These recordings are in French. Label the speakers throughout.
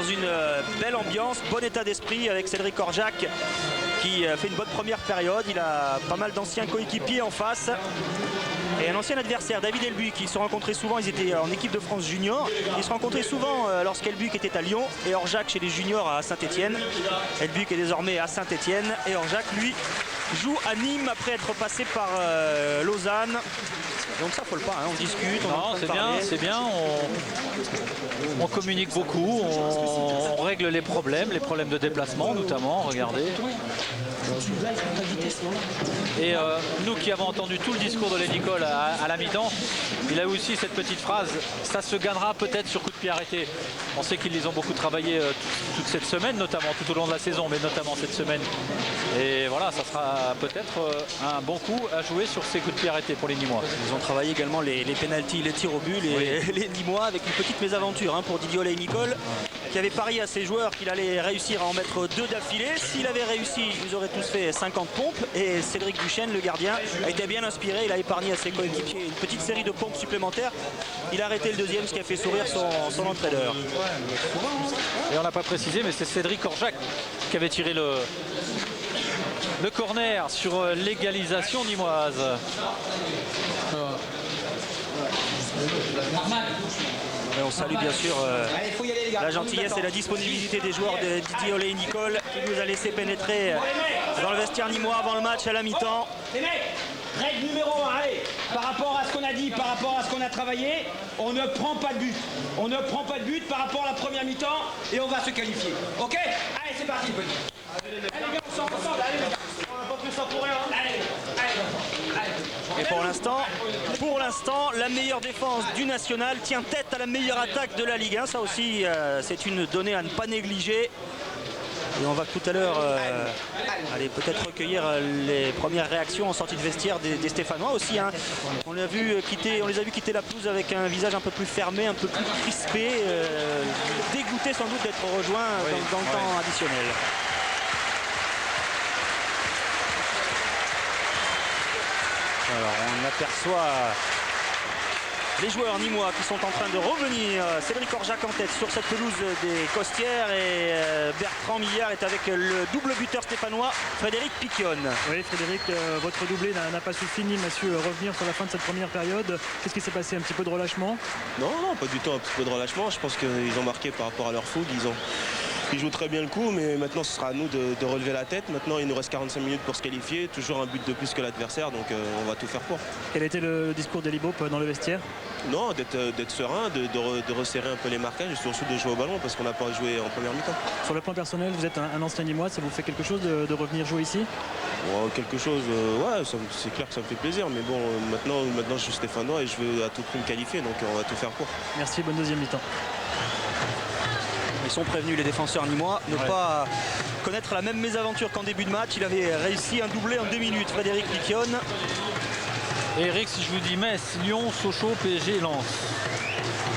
Speaker 1: une belle ambiance, bon état d'esprit avec Cédric Orjac qui fait une bonne première période. Il a pas mal d'anciens coéquipiers en face. Et un ancien adversaire, David Elbuc, qui se rencontraient souvent, ils étaient en équipe de France junior. Ils se rencontraient souvent lorsqu'Elbuc était à Lyon et Orjac chez les juniors à Saint-Etienne. Elbuc est désormais à Saint-Etienne et Orjac, lui, joue à Nîmes après être passé par Lausanne. Donc ça folle pas, hein, on discute,
Speaker 2: c'est bien, on communique beaucoup, on règle les problèmes de déplacement notamment, regardez. Et nous qui avons entendu tout le discours de Nicole à la mi-temps, il a aussi cette petite phrase, ça se gagnera peut-être sur coup de pied arrêté. On sait qu'ils les ont beaucoup travaillé toute cette semaine, notamment tout au long de la saison, mais notamment cette semaine. Et voilà, ça sera peut-être un bon coup à jouer sur ces coups de pied arrêtés pour les Nîmois.
Speaker 1: Ils ont travaillé également les pénaltys, les tirs au but, les Nîmois avec une petite mésaventure hein, pour Didier Oley-Nicole qui avait parié à ses joueurs qu'il allait réussir à en mettre 2 d'affilée. S'il avait réussi, ils auraient tous fait 50 pompes et Cédric Duchesne, le gardien, a été bien inspiré. Il a épargné à ses coéquipiers une petite série de pompes supplémentaires. Il a arrêté le deuxième, ce qui a fait sourire son entraîneur.
Speaker 2: Et on n'a pas précisé, mais c'est Cédric Orjac qui avait tiré le corner sur l'égalisation nîmoise.
Speaker 1: Et on salue bien sûr la gentillesse et la disponibilité des joueurs de Didier Oley-Nicole qui nous a laissé pénétrer dans le vestiaire nîmois avant le match à la mi-temps.
Speaker 3: Les mecs, règle numéro 1, allez, par rapport à ce qu'on a dit, par rapport à ce qu'on a travaillé, on ne prend pas de but. On ne prend pas de but par rapport à la première mi-temps et on va se qualifier. Ok? Allez, c'est parti, petit. Allez les gars, on sort ensemble, allez les gars. On n'a pas fait ça pour rien. Allez.
Speaker 1: Et pour l'instant, la meilleure défense du national tient tête à la meilleure attaque de la Ligue 1. Ça aussi, c'est une donnée à ne pas négliger. Et on va tout à l'heure aller peut-être recueillir les premières réactions en sortie de vestiaire des Stéphanois aussi. Hein. On les a vus quitter la pelouse avec un visage un peu plus fermé, un peu plus crispé, dégoûté sans doute d'être rejoint dans le temps additionnel. Alors on aperçoit les joueurs nîmois qui sont en train de revenir. Cédric Orjac en tête sur cette pelouse des Costières et Bertrand Millard est avec le double buteur stéphanois Frédéric Piquionne.
Speaker 4: Oui Frédéric, votre doublé n'a pas suffi, Nîmes a su revenir sur la fin de cette première période. Qu'est-ce qui s'est passé, un petit peu de relâchement?
Speaker 5: Non, pas du tout un petit peu de relâchement. Je pense qu'ils ont marqué par rapport à leur fougue. Ils jouent très bien le coup, mais maintenant ce sera à nous de relever la tête. Maintenant il nous reste 45 minutes pour se qualifier, toujours un but de plus que l'adversaire, donc on va tout faire pour.
Speaker 4: Quel était le discours d'Eli Bopp dans le vestiaire?
Speaker 5: Non, d'être serein, de resserrer un peu les marquages et surtout de jouer au ballon parce qu'on n'a pas joué en première mi-temps.
Speaker 4: Sur le plan personnel, vous êtes un ancien Nîmois, ça vous fait quelque chose de revenir jouer ici?
Speaker 5: Quelque chose, ouais, c'est clair que ça me fait plaisir, mais bon, maintenant je suis stéphanois et je veux à tout prix me qualifier, donc on va tout faire pour.
Speaker 4: Merci, bonne deuxième mi-temps.
Speaker 1: Ils sont prévenus les défenseurs nîmois ne pas connaître la même mésaventure qu'en début de match. Il avait réussi un doublé en 2 minutes, Frédéric Piquionne.
Speaker 2: Et Eric, si je vous dis Metz, Lyon, Sochaux, PSG, Lens.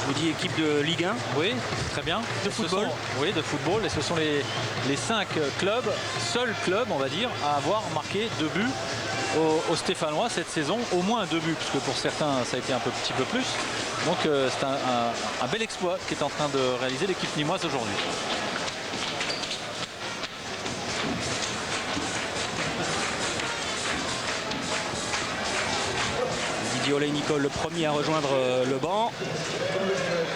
Speaker 1: Je vous dis équipe de Ligue 1.
Speaker 2: Oui, très bien.
Speaker 1: De football.
Speaker 2: Oui, de football. Et ce sont les 5 clubs, seuls clubs, on va dire, à avoir marqué 2 buts aux Stéphanois cette saison. Au moins 2 buts, puisque pour certains, ça a été un petit peu plus. Donc c'est un bel exploit qui est en train de réaliser l'équipe nîmoise aujourd'hui.
Speaker 1: Didier Oley-Nicole, le premier à rejoindre le banc.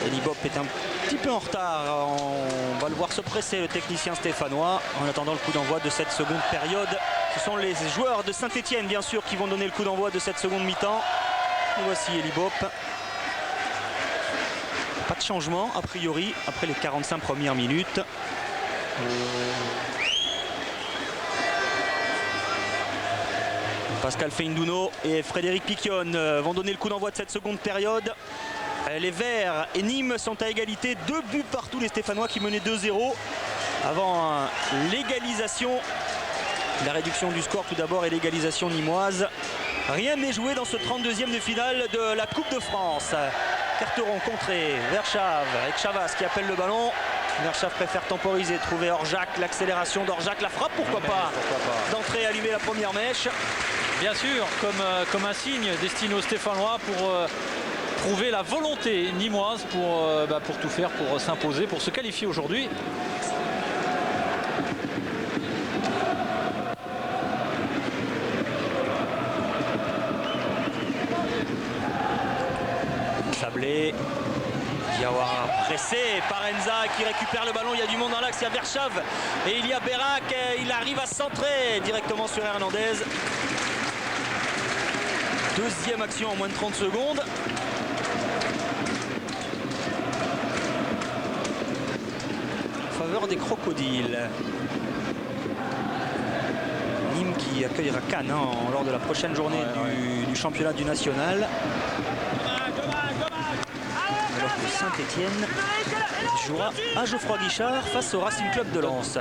Speaker 1: Eli Bopp est un petit peu en retard. On va le voir se presser, le technicien stéphanois, en attendant le coup d'envoi de cette seconde période. Ce sont les joueurs de Saint-Etienne, bien sûr, qui vont donner le coup d'envoi de cette seconde mi-temps. Et voici Eli Bopp. Pas de changement, a priori, après les 45 premières minutes. Pascal Feindouno et Frédéric Piquionne vont donner le coup d'envoi de cette seconde période. Les Verts et Nîmes sont à égalité, 2 buts partout, les Stéphanois qui menaient 2-0 avant l'égalisation. La réduction du score tout d'abord et l'égalisation nîmoise. Rien n'est joué dans ce 32e de finale de la Coupe de France. Carteron contré vers Chave avec Chavas qui appelle le ballon. Verchave préfère temporiser, trouver Orjac, l'accélération d'Orjac, la frappe, pourquoi pas. D'entrée, allumer la première mèche.
Speaker 2: Bien sûr, comme un signe destiné aux Stéphanois pour prouver la volonté nîmoise pour tout faire, pour s'imposer, pour se qualifier aujourd'hui.
Speaker 1: Sablé. Diawara pressé par Enza qui récupère le ballon. Il y a du monde dans l'axe. Il y a Verschav et il y a Berak. Il arrive à centrer directement sur Hernandez. Deuxième action en moins de 30 secondes. En faveur des Crocodiles. Nîmes qui accueillera Cannes lors de la prochaine journée du championnat du national. Alors que Saint-Etienne jouera à Geoffroy Guichard face au Racing Club de Lens.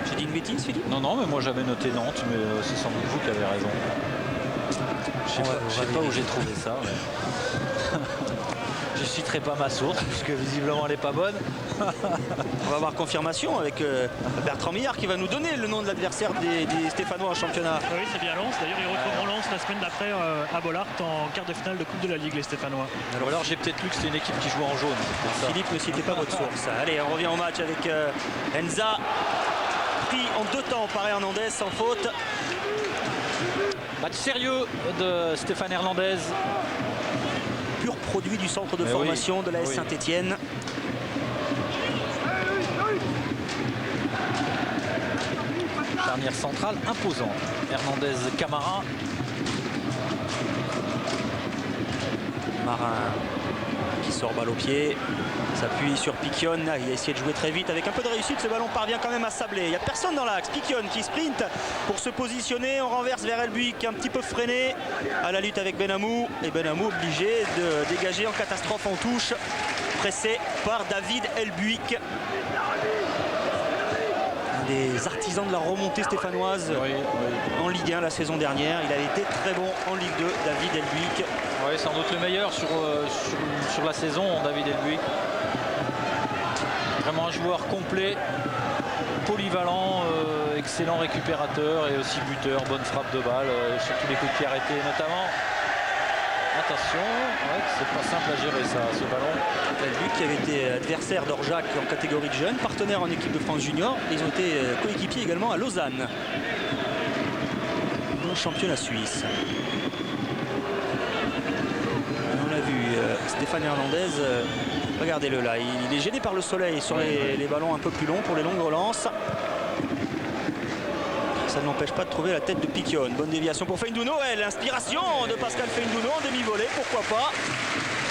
Speaker 1: J'ai dit une bêtise, Philippe?
Speaker 2: Non, mais moi j'avais noté Nantes, mais c'est sans doute vous qui avez raison. Je sais pas où j'ai trouvé ça. Mais... Je citerai pas ma source, puisque visiblement elle n'est pas bonne.
Speaker 1: On va avoir confirmation avec Bertrand Millard qui va nous donner le nom de l'adversaire des Stéphanois en championnat.
Speaker 4: Oui, c'est bien Lens. D'ailleurs, ils retrouveront Lens la semaine d'après à Bollaert en quart de finale de Coupe de la Ligue, les Stéphanois.
Speaker 2: Alors j'ai peut-être lu que c'était une équipe qui jouait en jaune.
Speaker 1: Philippe, ne citez pas votre source. Allez, on revient au match avec Enza. Pris en 2 temps par Hernandez sans faute.
Speaker 2: Match sérieux de Stéphane Hernandez.
Speaker 1: Pur produit du centre de formation de la S Saint-Etienne.
Speaker 2: Charnière centrale imposante. Hernandez, Camara.
Speaker 1: Marin qui sort balle au pied. S'appuie sur Piquion. Il a essayé de jouer très vite avec un peu de réussite. Ce ballon parvient quand même à Sablé. Il n'y a personne dans l'axe. Piquion qui sprint pour se positionner. On renverse vers Elbuik un petit peu freiné à la lutte avec Benamou. Et Benamou obligé de dégager en catastrophe en touche. Pressé par David Elbuik. Un des artisans de la remontée stéphanoise en Ligue 1 la saison dernière. Il a été très bon en Ligue 2, David Elbuik.
Speaker 2: Oui, sans doute le meilleur sur la saison, David Elbuik. Vraiment un joueur complet, polyvalent, excellent récupérateur et aussi buteur, bonne frappe de balle, sur tous les coups de pied arrêtés notamment. Attention, c'est pas simple à gérer ça, ce ballon.
Speaker 1: Elbuik qui avait été adversaire d'Orjac en catégorie de jeunes, partenaire en équipe de France junior. Ils ont été coéquipiers également à Lausanne, dans le championnat suisse. On a vu Stéphane Hernandez, regardez-le là, il est gêné par le soleil sur les ballons un peu plus longs pour les longues relances. Ça ne l'empêche pas de trouver la tête de Piquion. Bonne déviation pour Feindouno. L'inspiration de Pascal Feindouno en demi-volée, pourquoi pas.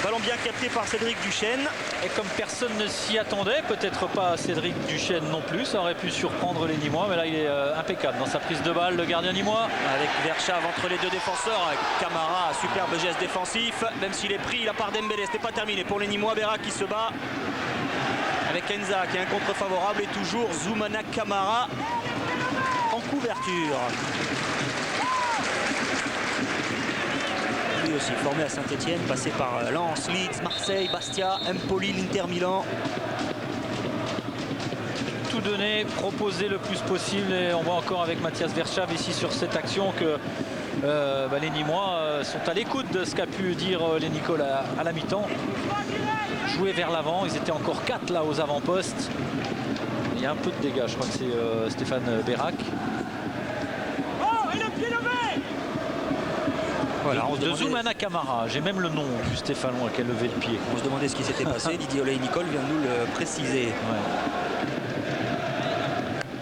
Speaker 1: Ballon bien capté par Cédric Duchesne.
Speaker 2: Et comme personne ne s'y attendait, peut-être pas Cédric Duchesne non plus, ça aurait pu surprendre les Nîmois, mais là il est impeccable dans sa prise de balle, le gardien nîmois.
Speaker 1: Avec Verschav entre les deux défenseurs. Camara, superbe geste défensif. Même s'il est pris, la part d'Embélé, c'était pas terminé pour les Nîmois. Berak qui se bat avec Enza qui a un contre favorable et toujours Zoumana Camara en couverture. Lui aussi formé à Saint-Etienne, passé par Lens, Leeds, Marseille, Bastia, Empoli, l'Inter Milan.
Speaker 2: Tout donner, proposer le plus possible et on voit encore avec Mathias Verschav ici sur cette action que les Nîmois sont à l'écoute de ce qu'a pu dire les Nicole à la mi-temps. Jouer vers l'avant, ils étaient encore 4 là aux avant-postes. Il y a un peu de dégâts, je crois que c'est Stéphane Berak.
Speaker 1: Voilà,
Speaker 2: de Zoumana Camara, j'ai même le nom du Stéphanois qui a levé le pied.
Speaker 1: On se demandait ce qui s'était passé, Didier Oley-Nicole vient de nous le préciser.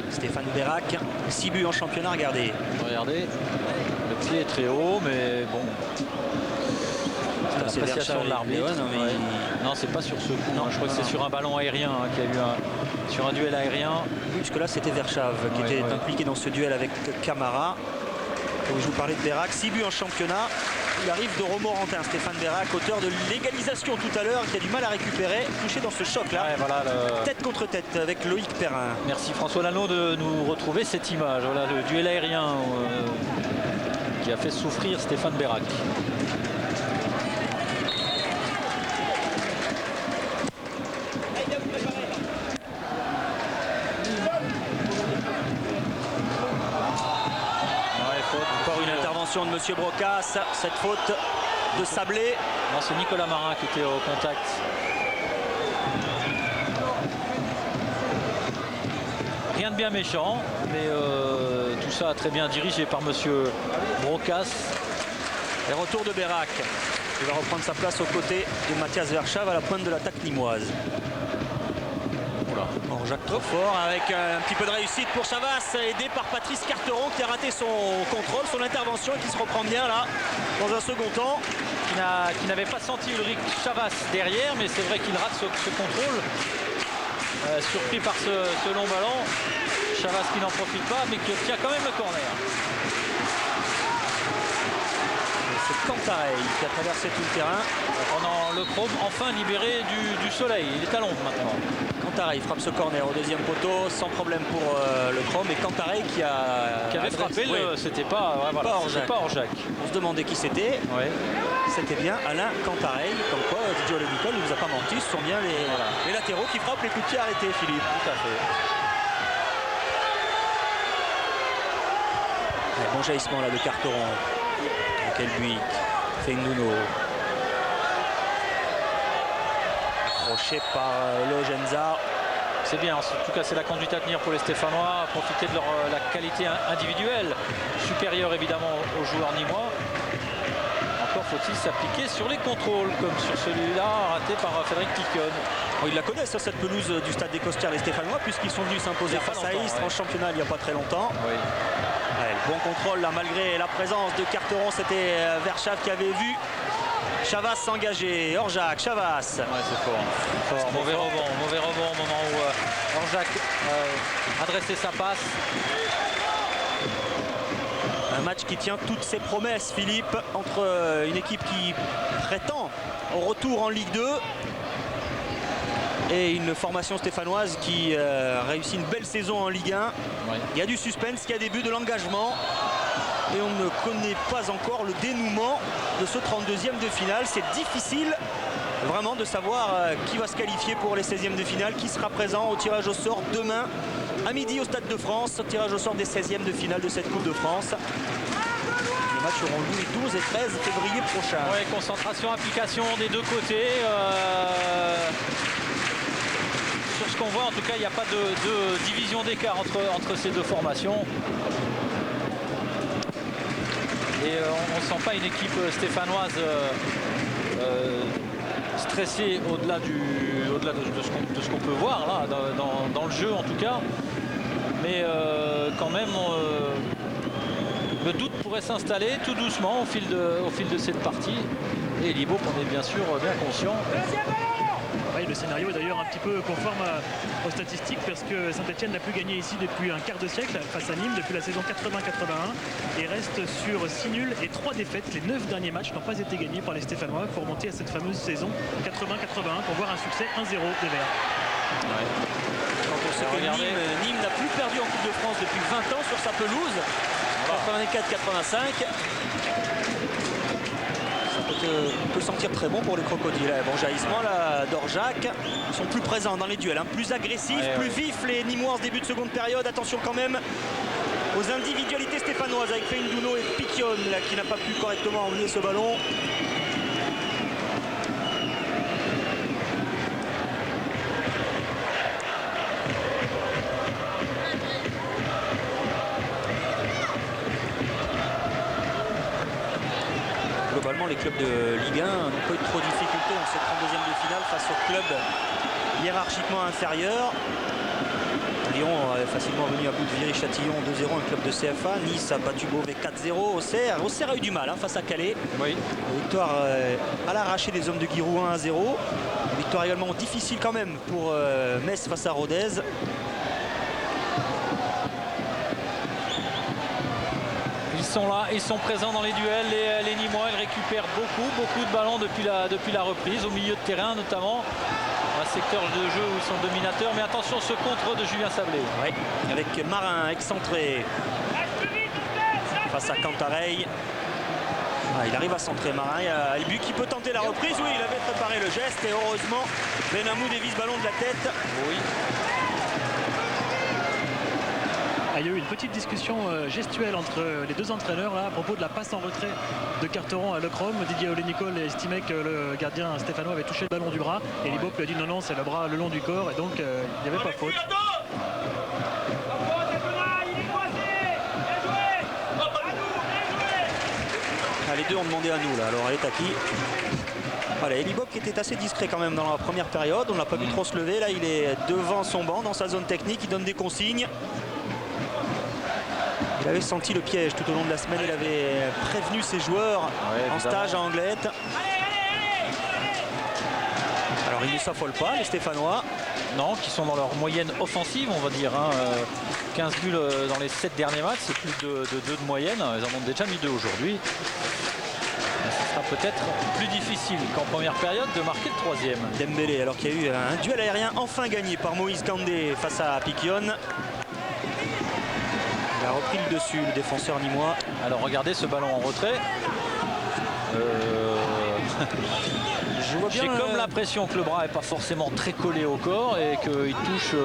Speaker 1: Stéphane Berak, 6 buts en championnat, regardez.
Speaker 2: Regardez, le pied est très haut, mais bon. C'est l'appréciation de l'arbitre. Non, c'est pas sur ce coup. Non, je crois que c'est sur un ballon aérien qu'il y a eu sur un duel aérien.
Speaker 1: Oui, jusque là c'était Verschav qui était impliqué dans ce duel avec Camara. Je vous parlais de Berak, 6 buts en championnat. Il arrive de Romorantin, Stéphane Berak, auteur de l'égalisation tout à l'heure, qui a du mal à récupérer, touché dans ce choc-là.
Speaker 2: Voilà,
Speaker 1: tête contre tête avec Loïc Perrin.
Speaker 2: Merci François Lano de nous retrouver cette image. Voilà le duel aérien qui a fait souffrir Stéphane Berak.
Speaker 1: Attention de Monsieur Brocas, cette faute de Sablé.
Speaker 2: Non, c'est Nicolas Marin qui était au contact. Rien de bien méchant, mais tout ça très bien dirigé par Monsieur Brocas.
Speaker 1: Et retour de Bérac. Il va reprendre sa place aux côtés de Mathias Verschav à la pointe de l'attaque nîmoise. Jacques trop fort avec un petit peu de réussite pour Chavas, aidé par Patrice Carteron qui a raté son contrôle, son intervention et qui se reprend bien là dans un second temps.
Speaker 2: Qui n'avait pas senti Ulrich Chavas derrière, mais c'est vrai qu'il rate ce contrôle. Surpris par ce long ballon. Chavas qui n'en profite pas, mais qui obtient quand même le corner.
Speaker 1: C'est Cantarey qui a traversé tout le terrain.
Speaker 2: Pendant le Chrome, enfin libéré du soleil. Il est à l'ombre maintenant.
Speaker 1: Cantarey frappe ce corner au deuxième poteau sans problème pour le Chrome. Et Cantarey qui
Speaker 2: avait frappé,
Speaker 1: oui.
Speaker 2: C'était pas Orjac.
Speaker 1: On se demandait qui c'était.
Speaker 2: Ouais.
Speaker 1: C'était bien Alain Cantarey. Comme quoi, Didier Olénicole ne nous a pas menti. Ce sont bien les latéraux qui frappent les coups de pied arrêtés, Philippe.
Speaker 2: Tout à fait.
Speaker 1: Bon jaillissement là de Carteron. Quel but. Fenduno. Accroché par Logenza.
Speaker 2: C'est bien, en tout cas c'est la conduite à tenir pour les Stéphanois, profiter de la qualité individuelle, supérieure évidemment aux joueurs nîmois. Encore faut-il s'appliquer sur les contrôles, comme sur celui-là raté par Frédéric Piquion.
Speaker 1: Ils la connaissent cette pelouse du stade des Costières, les Stéphanois, puisqu'ils sont venus s'imposer face à Istres en championnat il n'y a pas très longtemps.
Speaker 2: Oui.
Speaker 1: Ouais, bon contrôle là, malgré la présence de Carteron, c'était Verschav qui avait vu Chavas s'engager. Orjac, Chavas.
Speaker 2: Ouais, c'est fort. Mauvais rebond au moment où Orjac adressait sa passe.
Speaker 1: Un match qui tient toutes ses promesses, Philippe, entre une équipe qui prétend au retour en Ligue 2 et une formation stéphanoise qui réussit une belle saison en Ligue 1.
Speaker 2: Oui.
Speaker 1: Il y a du suspense, il y a des buts, de l'engagement. Et on ne connaît pas encore le dénouement de ce 32e de finale. C'est difficile vraiment de savoir qui va se qualifier pour les 16e de finale, qui sera présent au tirage au sort demain à midi au Stade de France, tirage au sort des 16e de finale de cette Coupe de France. Les matchs auront lieu les 12 et 13 février prochain.
Speaker 2: Ouais, concentration, application des deux côtés. Sur ce qu'on voit, en tout cas, il n'y a pas de division d'écart entre ces deux formations. Et on ne sent pas une équipe stéphanoise stressée au-delà de ce qu'on peut voir là, dans le jeu en tout cas. Mais quand même, le doute pourrait s'installer tout doucement au fil de cette partie. Et Libo en est bien sûr bien conscient.
Speaker 4: Oui, le scénario est d'ailleurs un petit peu conforme aux statistiques parce que Saint-Etienne n'a plus gagné ici depuis un quart de siècle face à Nîmes depuis la saison 80-81 et reste sur 6 nuls et 3 défaites. Les 9 derniers matchs n'ont pas été gagnés par les Stéphanois pour remonter à cette fameuse saison 80-81 pour voir un succès 1-0 des Verts.
Speaker 2: Ouais.
Speaker 1: Quand on sait que Nîmes n'a plus perdu en Coupe de France depuis 20 ans sur sa pelouse, 84-85. On peut sentir très bon pour les crocodiles. Bon jaillissement là d'Orjac. Ils sont plus présents dans les duels, plus agressifs, plus vifs les Nîmois en début de seconde période. Attention quand même aux individualités stéphanoises avec Feinduno et Piquion là, qui n'a pas pu correctement emmener ce ballon. Globalement, les clubs de Ligue 1 n'ont pas eu trop de difficultés dans cette 32e de finale face aux clubs hiérarchiquement inférieurs. Lyon est facilement venu à bout de Viry-Châtillon 2-0, un club de CFA. Nice a battu Beauvais 4-0. Auxerre a eu du mal face à Calais.
Speaker 2: Oui.
Speaker 1: Victoire à l'arraché des hommes de Giroud 1-0. Victoire également difficile quand même pour Metz face à Rodez.
Speaker 2: Ils sont là, ils sont présents dans les duels, les Nîmois. Ils récupèrent beaucoup de ballons depuis la reprise, au milieu de terrain notamment. Un secteur de jeu où ils sont dominateurs, mais attention ce contre de Julien Sablé.
Speaker 1: Oui, avec Marin excentré face à Cantarey. Il arrive à centrer Marin. Il y a Albu qui peut tenter la reprise. Oui, il avait préparé le geste et heureusement Benamou dévisse ballon de la tête.
Speaker 2: Oui.
Speaker 4: il y a eu une petite discussion gestuelle entre les deux entraîneurs là, à propos de la passe en retrait de Carteron à Lecrom. Didier Olé-Nicole estimait que le gardien stéphanois avait touché le ballon du bras et Libop lui a dit non, non, c'est le bras le long du corps et donc il n'y avait pas faute.
Speaker 1: Ah, les deux ont demandé à nous là, alors elle est à qui? Voilà, Elibop qui était assez discret quand même dans la première période, on n'a pas vu trop se lever, là il est devant son banc dans sa zone technique, il donne des consignes. Il avait senti le piège tout au long de la semaine, il avait prévenu ses joueurs en stage à Anglette. Alors ils ne s'affolent pas les Stéphanois.
Speaker 2: Non, qui sont dans leur moyenne offensive, on va dire. 15 buts dans les 7 derniers matchs, c'est plus de 2 de moyenne. Ils en ont déjà mis 2 aujourd'hui. Ce sera peut-être plus difficile qu'en première période de marquer le troisième.
Speaker 1: Dembélé, alors qu'il y a eu un duel aérien enfin gagné par Moïse Kandé face à Piquion. Il a repris le dessus, le défenseur nîmois.
Speaker 2: Alors regardez ce ballon en retrait. J'ai comme l'impression que le bras n'est pas forcément très collé au corps et qu'il touche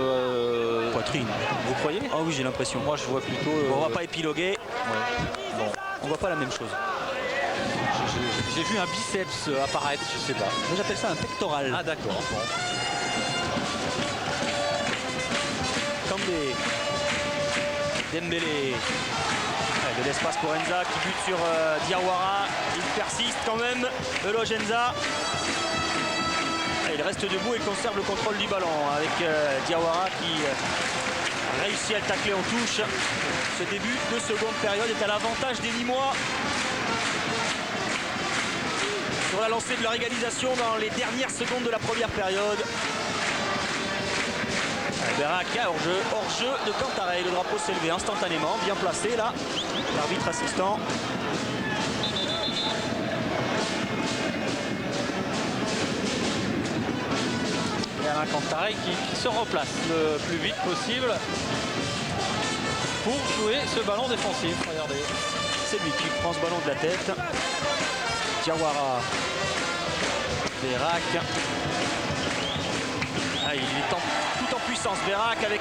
Speaker 1: poitrine.
Speaker 2: Vous croyez?
Speaker 1: Ah oui, j'ai l'impression.
Speaker 2: Moi je vois plutôt...
Speaker 1: Bon, on va pas épiloguer.
Speaker 2: Ouais. Bon.
Speaker 1: On voit pas la même chose.
Speaker 2: J'ai vu un biceps apparaître, je sais pas.
Speaker 1: Moi j'appelle ça un pectoral.
Speaker 2: Ah d'accord. Bon.
Speaker 1: Kandé. Dembélé. De l'espace pour Enza qui bute sur Diawara. Il persiste quand même. Eloge Enza. Il reste debout et conserve le contrôle du ballon avec Diawara qui réussit à le tacler en touche. Ce début de seconde période est à l'avantage des Nîmois. Sur la lancée de leur égalisation dans les dernières secondes de la première période. Berak hors-jeu de Cantarey. Le drapeau s'est levé instantanément, bien placé là. L'arbitre assistant.
Speaker 2: Et Alain Cantarey qui se replace le plus vite possible pour jouer ce ballon défensif. Regardez.
Speaker 1: C'est lui qui prend ce ballon de la tête. Diawara. Berak. Ah, il est tout en puissance. Berak avec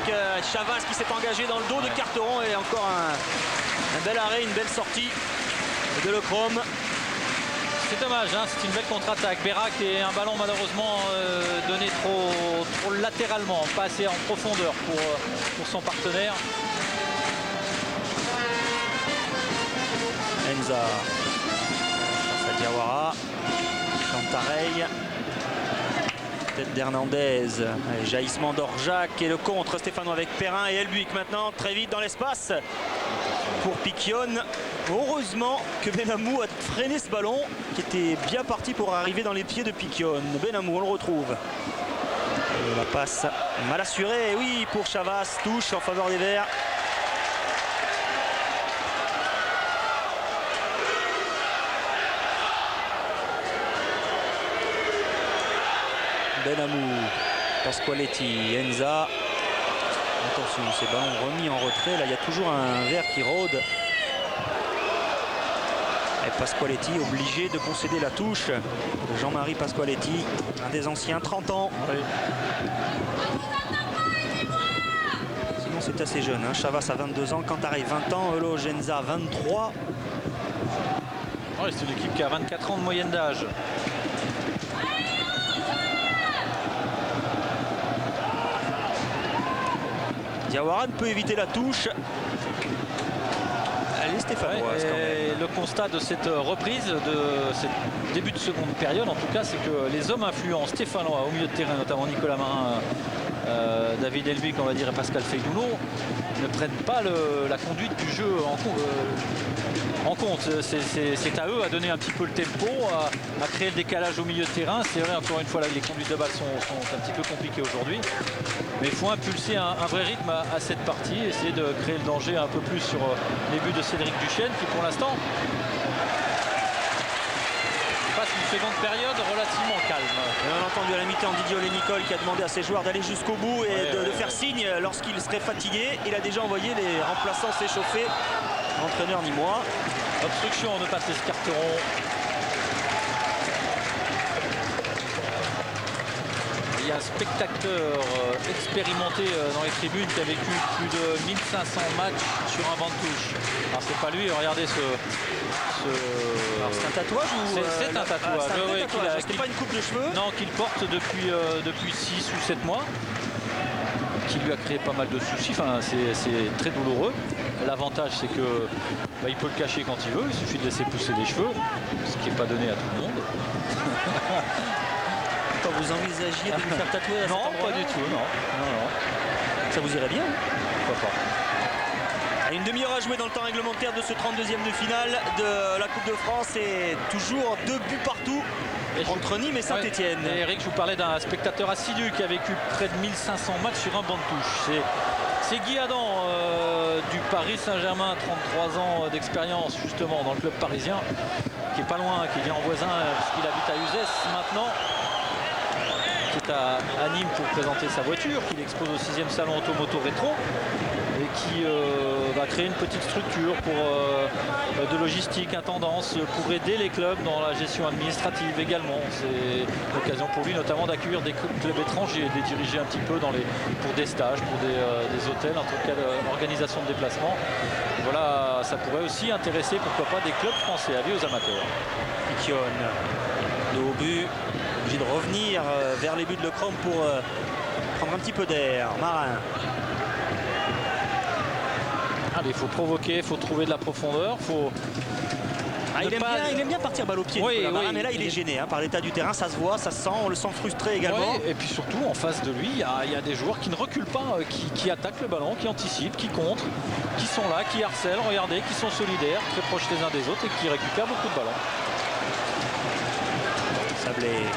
Speaker 1: Chavas qui s'est engagé dans le dos de Carteron et encore un bel arrêt, une belle sortie de Lecrom.
Speaker 2: C'est dommage, hein, c'est une belle contre-attaque. Berak et un ballon malheureusement donné trop latéralement, pas assez en profondeur pour son partenaire.
Speaker 1: Enza face à Diawara. Cantarey. Tête d'Hernandez. Jaillissement d'Orjac et le contre stéphanois avec Perrin et Elbuik maintenant très vite dans l'espace pour Piquion. Heureusement que Benamou a freiné ce ballon qui était bien parti pour arriver dans les pieds de Piquion. Benamou, on le retrouve. Et la passe mal assurée, oui, pour Chavas, touche en faveur des Verts. Benamou, Pasqualetti, Enza. Attention, ces ballons remis en retrait. Là, il y a toujours un Vert qui rôde. Et Pasqualetti obligé de concéder la touche de Jean-Marie Pasqualetti, un des anciens, 30 ans.
Speaker 2: Oui.
Speaker 1: Sinon, c'est assez jeune. Hein. Chavas a 22 ans, Cantarey 20 ans, Eloge Enza 23.
Speaker 2: Oui, c'est une équipe qui a 24 ans de moyenne d'âge.
Speaker 1: Diawara ne peut éviter la touche. Elle est stéphanoise quand même.
Speaker 2: Le constat de cette reprise, de ce début de seconde période, en tout cas, c'est que les hommes influents stéphanois au milieu de terrain, notamment Nicolas Marin, David Elbuik, on va dire, et Pascal Feydouno, ne prennent pas la conduite du jeu en compte. C'est à eux à donner un petit peu le tempo, à créer le décalage au milieu de terrain. C'est vrai, encore une fois, là, les conduites de balle sont un petit peu compliquées aujourd'hui. Mais il faut impulser un vrai rythme à cette partie, essayer de créer le danger un peu plus sur les buts de Cédric Duchesne, qui pour l'instant passe une seconde période relativement calme.
Speaker 1: Et on a entendu à la mi-temps Didier Olé-Nicole qui a demandé à ses joueurs d'aller jusqu'au bout et de faire signe lorsqu'il serait fatigué. Il a déjà envoyé les remplaçants s'échauffer. Entraîneur nîmois.
Speaker 2: Obstruction de passer ce Carteron. Il y a un spectateur expérimenté dans les tribunes qui a vécu plus de 1500 matchs sur un banc de touche. Alors c'est pas lui, regardez
Speaker 1: C'est un tatouage ou
Speaker 2: c'est un tatouage.
Speaker 1: c'est un
Speaker 2: Ouais,
Speaker 1: tatouage.
Speaker 2: qu'il
Speaker 1: C'était pas une coupe de cheveux.
Speaker 2: Non, qu'il porte depuis 6 ou 7 mois, qui lui a créé pas mal de soucis. Enfin, c'est très douloureux. L'avantage, c'est que il peut le cacher quand il veut. Il suffit de laisser pousser les cheveux, ce qui n'est pas donné à tout le monde.
Speaker 1: Quand vous envisagiez de lui faire tatouer à cet
Speaker 2: Non,
Speaker 1: endroit-là,
Speaker 2: pas du tout. Non.
Speaker 1: Ça vous irait bien?
Speaker 2: Pourquoi pas.
Speaker 1: Une demi-heure à jouer dans le temps réglementaire de ce 32e de finale de la Coupe de France et toujours 2 buts partout entre Nîmes et Saint-Etienne.
Speaker 2: Ouais. Et Eric, je vous parlais d'un spectateur assidu qui a vécu près de 1500 matchs sur un banc de touche. C'est Guy Adam du Paris Saint-Germain, 33 ans d'expérience justement dans le club parisien, qui est pas loin, qui vient en voisin puisqu'il habite à Uzès maintenant, qui est à Nîmes pour présenter sa voiture, qu'il expose au 6e salon Automoto Rétro, et qui va créer une petite structure pour de logistique, intendance, pour aider les clubs dans la gestion administrative également. C'est l'occasion pour lui notamment d'accueillir des clubs étrangers, de les diriger un petit peu pour des stages, pour des hôtels, en tout cas l'organisation de déplacements. Voilà, ça pourrait aussi intéresser pourquoi pas des clubs français, avis aux amateurs.
Speaker 1: Piquion, au but, obligé de revenir vers les buts de Lecombe pour prendre un petit peu d'air. Marin.
Speaker 2: Allez, il faut provoquer, il faut trouver de la profondeur,
Speaker 1: il aime bien partir balle au pied,
Speaker 2: oui,
Speaker 1: Marin, mais là il est gêné par l'état du terrain, ça se voit, ça se sent, on le sent frustré également.
Speaker 2: Ouais, et puis surtout en face de lui, il y a des joueurs qui ne reculent pas, qui attaquent le ballon, qui anticipent, qui contrent, qui sont là, qui harcèlent, regardez, qui sont solidaires, très proches les uns des autres et qui récupèrent beaucoup de ballons.
Speaker 1: Sablé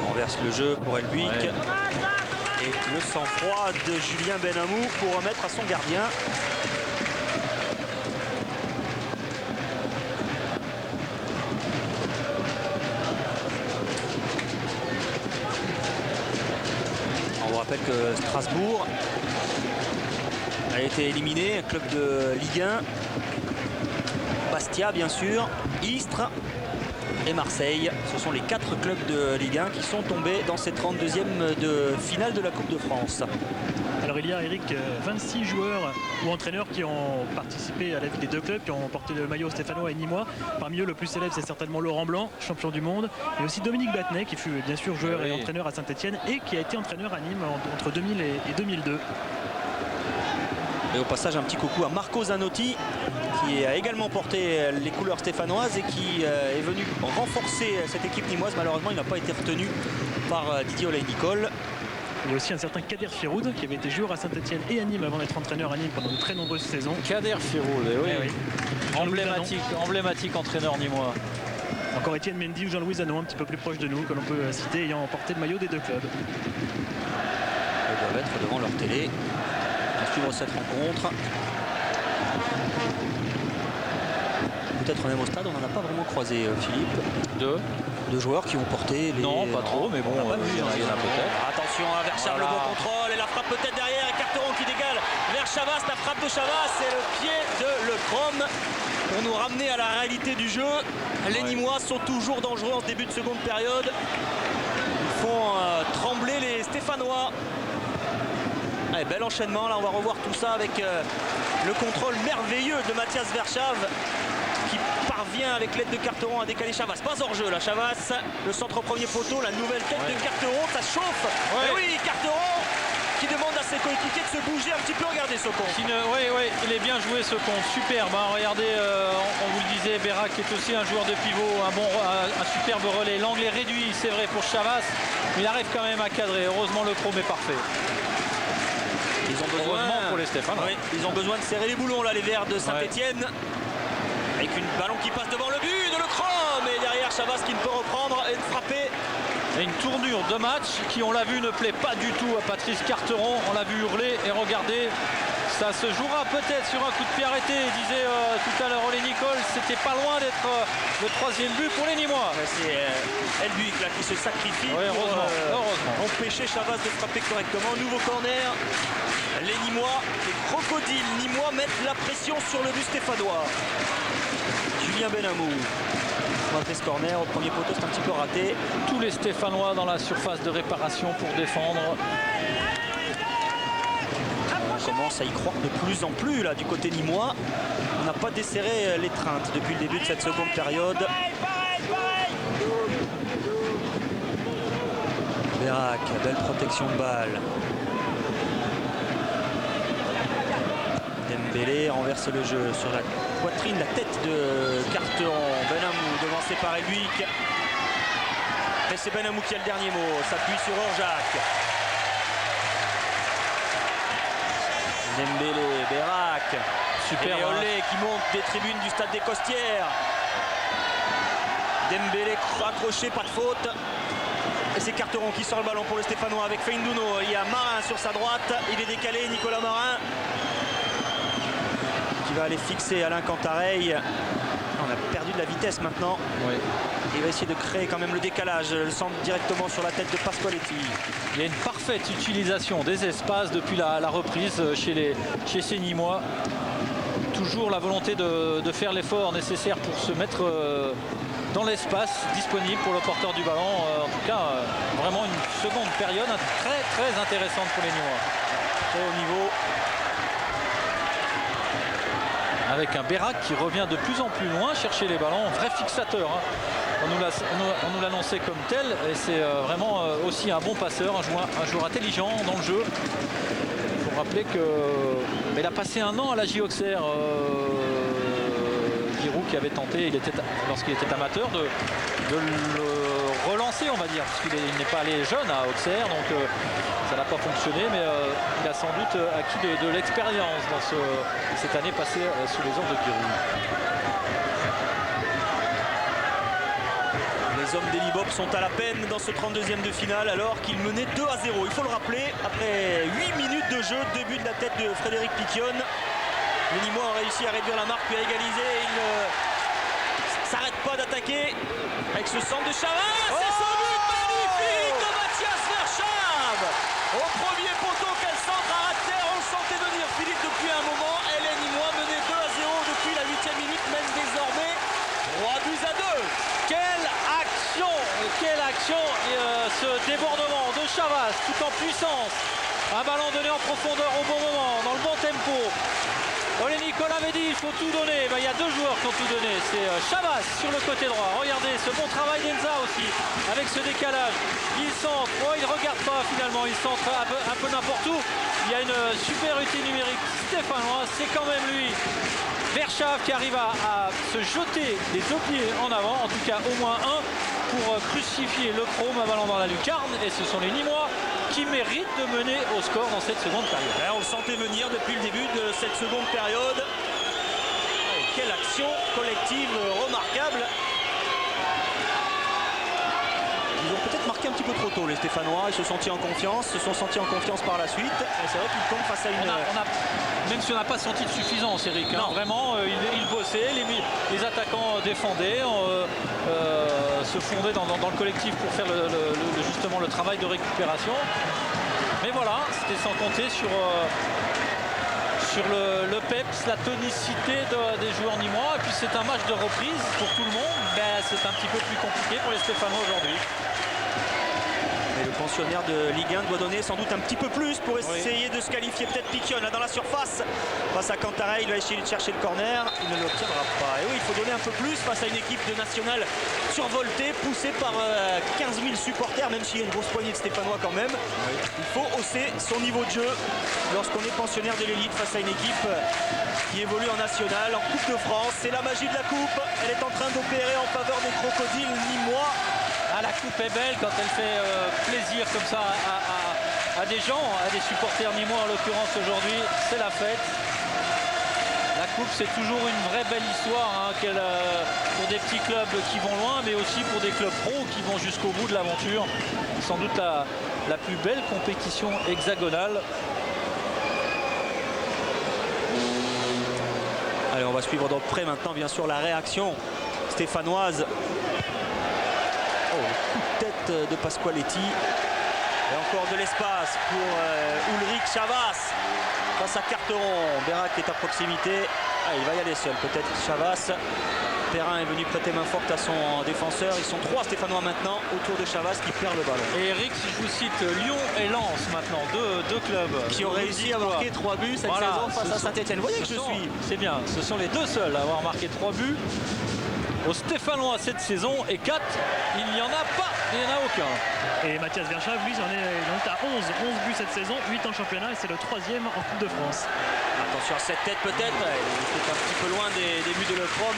Speaker 1: renverse le jeu pour Elbuik.
Speaker 2: Ouais.
Speaker 1: Et le sang-froid de Julien Benamou pour remettre à son gardien. On vous rappelle que Strasbourg a été éliminé, un club de Ligue 1. Bastia bien sûr, Istres et Marseille. Ce sont les 4 clubs de Ligue 1 qui sont tombés dans cette 32e de finale de la Coupe de France.
Speaker 4: Alors il y a, Eric, 26 joueurs ou entraîneurs qui ont participé à la vie des 2 clubs, qui ont porté le maillot stéphanois et nîmois. Parmi eux, le plus célèbre, c'est certainement Laurent Blanc, champion du monde, mais aussi Dominique Battenet, qui fut bien sûr joueur et entraîneur à Saint-Etienne et qui a été entraîneur à Nîmes entre 2000 et 2002.
Speaker 1: Et au passage, un petit coucou à Marco Zanotti, qui a également porté les couleurs stéphanoises et qui est venu renforcer cette équipe nîmoise. Malheureusement, il n'a pas été retenu par Didier Olay-Nicole.
Speaker 4: Il y a aussi un certain Kader Firoud qui avait été joueur à Saint-Etienne et à Nîmes avant d'être entraîneur à Nîmes pendant de très nombreuses saisons.
Speaker 2: Kader Firoud, oui.
Speaker 4: Oui.
Speaker 2: Emblématique entraîneur nîmois.
Speaker 4: Encore Étienne Mendy ou Jean-Louis Zanon, un petit peu plus proche de nous, que l'on peut citer, ayant porté le maillot des 2 clubs.
Speaker 1: Ils doivent être devant leur télé à suivre cette rencontre. Peut-être même au stade, on n'en a pas vraiment croisé, Philippe. Deux joueurs qui ont porté les...
Speaker 2: Non, pas trop, mais bon, il y en a peut-être.
Speaker 1: Attention à Verschave, le bon contrôle et la frappe peut-être derrière. Et Carteron qui dégale vers Chavas, la frappe de Chavas et le pied de Lecombe pour nous ramener à la réalité du jeu. Les Nîmois sont toujours dangereux en début de seconde période. Ils font trembler les Stéphanois. Allez, bel enchaînement, là on va revoir tout ça avec le contrôle merveilleux de Mathias Verschave, qui parvient avec l'aide de Carteron à décaler Chavas. Pas hors jeu là, Chavas, le centre au premier poteau, la nouvelle tête de Carteron, ça chauffe. Et oui, Carteron qui demande à ses coéquipiers de se bouger un petit peu. Regardez ce compte.
Speaker 2: Oui, il est bien joué ce compte, superbe. Hein. Regardez, on vous le disait, Bérac est aussi un joueur de pivot, un superbe relais. L'angle est réduit, c'est vrai pour Chavas, mais il arrive quand même à cadrer. Heureusement, le chrome est parfait.
Speaker 1: Ils ont besoin,
Speaker 2: pour les Stéphanois.
Speaker 1: Oui, ils ont besoin de serrer les boulons là, les Verts de Saint-Etienne. Avec une ballon qui passe devant le but de Lecombe et derrière Chavas qui ne peut reprendre et frapper.
Speaker 2: Et une tournure de match qui, on l'a vu, ne plaît pas du tout à Patrice Carteron. On l'a vu hurler et regardez, ça se jouera peut-être sur un coup de pied arrêté. Disait tout à l'heure Olay-Nicole, c'était pas loin d'être le 3e but pour les Nîmois.
Speaker 1: C'est Elbuik là qui se sacrifie
Speaker 2: heureusement.
Speaker 1: pour empêcher Chavas de frapper correctement. Nouveau corner. Les Nîmois Nîmois. Les crocodiles nîmois mettent la pression sur le but stéphanois. Julien Benamou. On va faire ce corner au premier poteau, c'est un petit peu raté.
Speaker 2: Tous les Stéphanois dans la surface de réparation pour défendre.
Speaker 1: On commence à y croire de plus en plus là du côté nîmois. On n'a pas desserré l'étreinte depuis le début de cette seconde période. Bérac, belle protection de balle. Dembélé renverse le jeu sur la poitrine, la tête de Carteron. Benamou devant séparer Luik. Et c'est Benamou qui a le dernier mot. S'appuie sur Orjac. Dembélé, Bérac.
Speaker 2: Super.
Speaker 1: Et Olé qui monte des tribunes du stade des Costières. Dembélé accroché, pas de faute. Et c'est Carteron qui sort le ballon pour le Stéphanois avec Feindouno. Il y a Marin sur sa droite. Il est décalé, Nicolas Marin. Qui va aller fixer Alain Cantarey. On a perdu de la vitesse maintenant.
Speaker 2: Oui.
Speaker 1: Il va essayer de créer quand même le décalage. Le centre directement sur la tête de Pasqualetti.
Speaker 2: Il y a une parfaite utilisation des espaces depuis la reprise chez ces Nîmois. Toujours la volonté de faire l'effort nécessaire pour se mettre dans l'espace disponible pour le porteur du ballon. En tout cas, vraiment une seconde période très très intéressante pour les Nîmois.
Speaker 1: Très haut niveau.
Speaker 2: Avec un Bérac qui revient de plus en plus loin chercher les ballons, vrai fixateur. Hein. On nous l'annonçait comme tel et c'est vraiment aussi un bon passeur, un joueur intelligent dans le jeu. Il faut rappeler qu'il a passé un an à la J Auxerre. Giroud qui avait tenté, lorsqu'il était amateur, de le relancer, on va dire, parce qu'il n'est pas allé jeune à Auxerre, donc ça n'a pas fonctionné, mais il a sans doute acquis de l'expérience dans cette année passée sous les ordres de Giroud.
Speaker 1: Les hommes d'Elibop sont à la peine dans ce 32e de finale alors qu'ils menaient 2-0. Il faut le rappeler, après 8 minutes de jeu, début de la tête de Frédéric Piquion. Les Nîmois ont réussi à réduire la marque puis à égaliser. Ils ne s'arrêtent pas d'attaquer avec ce centre de Chavas. C'est son but magnifique de Mathias Verschav. Au premier poteau, quel centre à ras de terre. On le sentait venir, Philippe, depuis un moment. Et les Nîmois menaient 2-0 depuis la 8e minute, mènent désormais 3-2.
Speaker 2: Quelle action et ce débordement de Chavas tout en puissance. Un ballon donné en profondeur au bon moment, dans le bon tempo. Olé Nicolas avait dit il faut tout donner. Il y a deux joueurs qui ont tout donné. C'est Chavas sur le côté droit. Regardez ce bon travail d'Enza aussi avec ce décalage. Il centre. Oh, il ne regarde pas finalement. Il centre un peu n'importe où. Il y a une supériorité numérique stéphanoise. C'est quand même lui. Verschav qui arrive à se jeter les deux pieds en avant. En tout cas au moins un pour crucifier le chrome à ballon dans la lucarne. Et ce sont les Nîmois qui méritent de mener au score dans cette seconde période.
Speaker 1: Ouais, on le sentait venir depuis le début de cette seconde période. Et quelle action collective remarquable. Ils ont peut-être marqué un petit peu trop tôt les Stéphanois. Ils se sont sentis en confiance par la suite. Et c'est vrai qu'ils tombent face à une...
Speaker 2: Même si on n'a pas senti de suffisance, Eric, hein, vraiment, ils bossaient, les attaquants défendaient, se fondaient dans le collectif pour faire justement le travail de récupération. Mais voilà, c'était sans compter sur le peps, la tonicité des joueurs nîmois. Et puis c'est un match de reprise pour tout le monde. C'est un petit peu plus compliqué pour les Stéphanois aujourd'hui.
Speaker 1: Et le pensionnaire de Ligue 1 doit donner sans doute un petit peu plus pour essayer de se qualifier. Peut-être Piquion là dans la surface face à Cantarey. Il va essayer de chercher le corner. Il ne l'obtiendra pas. Et oui, il faut donner un peu plus face à une équipe de nationale survoltée, poussée par 15 000 supporters, même s'il y a une grosse poignée de Stéphanois quand même. Il faut hausser son niveau de jeu lorsqu'on est pensionnaire de l'élite face à une équipe qui évolue en national, en Coupe de France. C'est la magie de la Coupe. Elle est en train d'opérer en faveur des crocodiles nîmois.
Speaker 2: Ah, la coupe est belle quand elle fait plaisir comme ça à des gens, à des supporters nîmois en l'occurrence aujourd'hui. C'est la fête. La coupe c'est toujours une vraie belle histoire hein, pour des petits clubs qui vont loin mais aussi pour des clubs pros qui vont jusqu'au bout de l'aventure. Sans doute la plus belle compétition hexagonale.
Speaker 1: Allez, on va suivre de près maintenant bien sûr la réaction stéphanoise. Coup de tête de Pasqualetti. Et encore de l'espace pour Ulrich Chavas. face à Carteron. Bérac est à proximité. Ah, il va y aller seul, peut-être Chavas. Perrin est venu prêter main forte à son défenseur. Ils sont 3 Stéphanois maintenant autour de Chavas qui perd le ballon.
Speaker 2: Et Eric, si je vous cite Lyon et Lens maintenant, deux clubs
Speaker 1: Qui ont réussi à marquer 3 buts cette saison face à Saint-Etienne. Vous voyez que je suis.
Speaker 2: C'est bien, ce sont les 2 seuls à avoir marqué 3 buts aux Stéphanois cette saison. Et 4, il n'y en a pas, il n'y en a aucun.
Speaker 4: Et Mathias Verschav, lui, il en est à 11 buts cette saison, 8 en championnat et c'est le 3e en Coupe de France.
Speaker 1: Attention à cette tête peut-être. Il était un petit peu loin des buts de l'Euprom.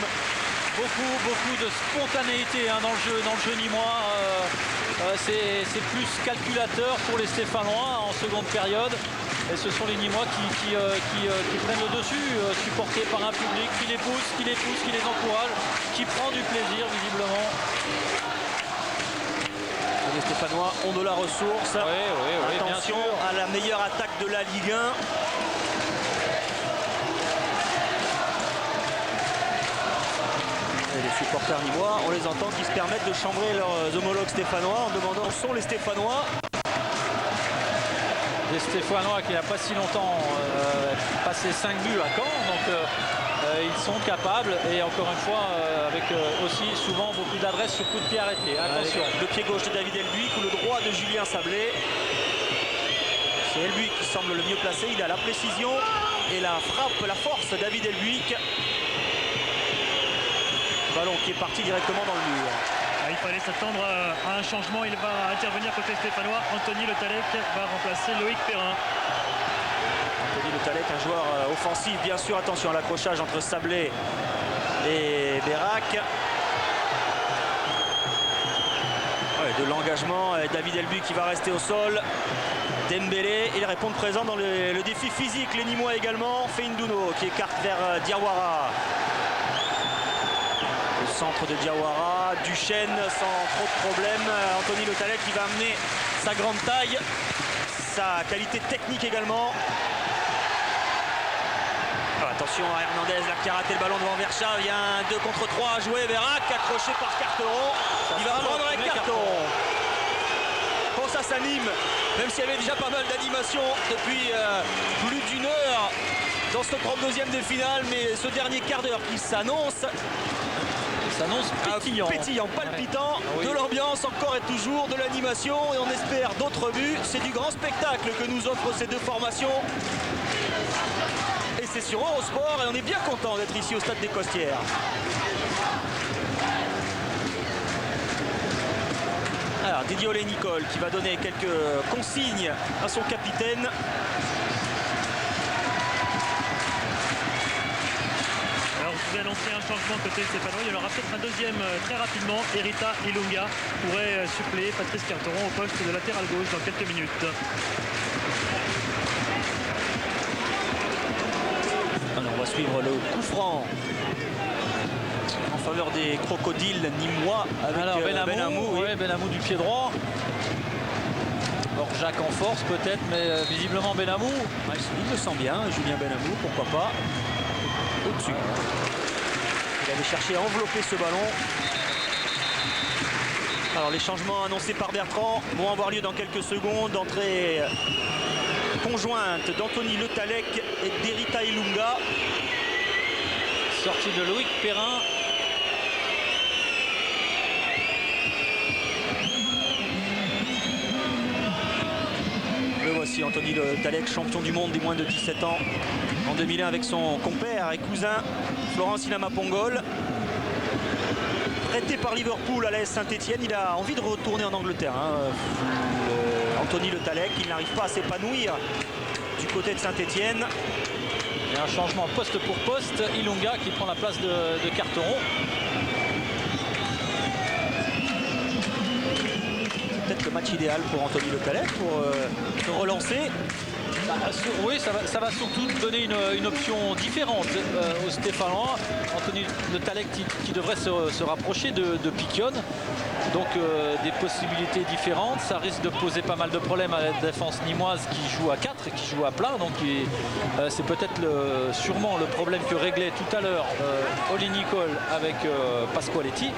Speaker 2: Beaucoup de spontanéité dans le jeu nîmois. C'est plus calculateur pour les Stéphanois en seconde période. Et ce sont les Nîmois qui prennent le dessus, supportés par un public qui les pousse, qui les encourage, qui prend du plaisir visiblement.
Speaker 1: Les Stéphanois ont de la ressource.
Speaker 2: Oui,
Speaker 1: attention à la meilleure attaque de la Ligue 1. Et les supporters nîmois, on les entend qui se permettent de chambrer leurs homologues stéphanois en demandant où sont les Stéphanois.
Speaker 2: Les Stéphanois qui il n'y a pas si longtemps passé 5 buts à Caen, donc ils sont capables et encore une fois avec aussi souvent beaucoup d'adresse sur coup de pied arrêté. Attention.
Speaker 1: Avec le pied gauche de David Elbuik ou le droit de Julien Sablé. C'est Elbuik qui semble le mieux placé, il a la précision et la frappe, la force de David Elbuik. Ballon qui est parti directement dans le mur.
Speaker 4: Il fallait s'attendre à un changement. Il va intervenir côté stéphanois. Anthony Le Tallec va remplacer Loïc Perrin.
Speaker 1: Anthony Le Tallec, un joueur offensif, bien sûr. Attention à l'accrochage entre Sablé et Bérac. De l'engagement. David Elbuik qui va rester au sol. Dembélé, ils répondent présent dans le défi physique. Les Nîmois également. Feindouno qui écarte vers Diawara. Centre de Diawara, Duchesne sans trop de problèmes. Anthony Le Tallec qui va amener sa grande taille, sa qualité technique également. Attention à Hernandez là, qui a raté le ballon devant Verschav. Il y a un 2 contre 3 à jouer. Bérac accroché par Carteron. Il va prendre un carton. Pense à Nîmes, même s'il y avait déjà pas mal d'animation depuis plus d'1 heure dans ce 32e des finales, mais ce dernier quart d'heure qui s'annonce pétillant, palpitant, de l'ambiance encore et toujours, de l'animation et on espère d'autres buts. C'est du grand spectacle que nous offrent ces deux formations. Et c'est sur Eurosport et on est bien content d'être ici au stade des Costières. Alors Didier Olé-Nicole qui va donner quelques consignes à son capitaine.
Speaker 4: Vous avez annoncé un changement côté stéphanois. Il y en aura peut-être un deuxième très rapidement. Erita Ilunga pourrait suppléer Patrice Carteron au poste de latéral gauche dans quelques minutes.
Speaker 1: Alors, on va suivre le coup franc en faveur des crocodiles nîmois avec
Speaker 2: Benhamou du pied droit. Jacques en force peut-être, mais visiblement Benhamou.
Speaker 1: Il le sent bien, Julien Benhamou, pourquoi pas. Au-dessus. Il avait cherché à envelopper ce ballon. Alors les changements annoncés par Bertrand vont avoir lieu dans quelques secondes. Entrée conjointe d'Anthony Le Tallec et d'Erita Ilunga.
Speaker 2: Sortie de Loïc Perrin.
Speaker 1: Le voici, Anthony Le Tallec, champion du monde des moins de 17 ans en 2001 avec son compère et cousin Florence Inama-Pongol. Prêté par Liverpool à l'AS Saint-Etienne, il a envie de retourner en Angleterre. Anthony Le Tallec, il n'arrive pas à s'épanouir du côté de Saint-Etienne.
Speaker 2: Et un changement poste pour poste. Ilunga qui prend la place de Carteron.
Speaker 1: Peut-être le match idéal pour Anthony Le Tallec pour se relancer.
Speaker 2: Oui, ça va surtout donner une option différente aux Stéphanois. Anthony Le Tallec qui devrait se rapprocher de Piquion. Donc des possibilités différentes. Ça risque de poser pas mal de problèmes à la défense nîmoise qui joue à 4 et qui joue à plein. Donc c'est peut-être sûrement le problème que réglait tout à l'heure Olé-Nicole avec Pasqualetti.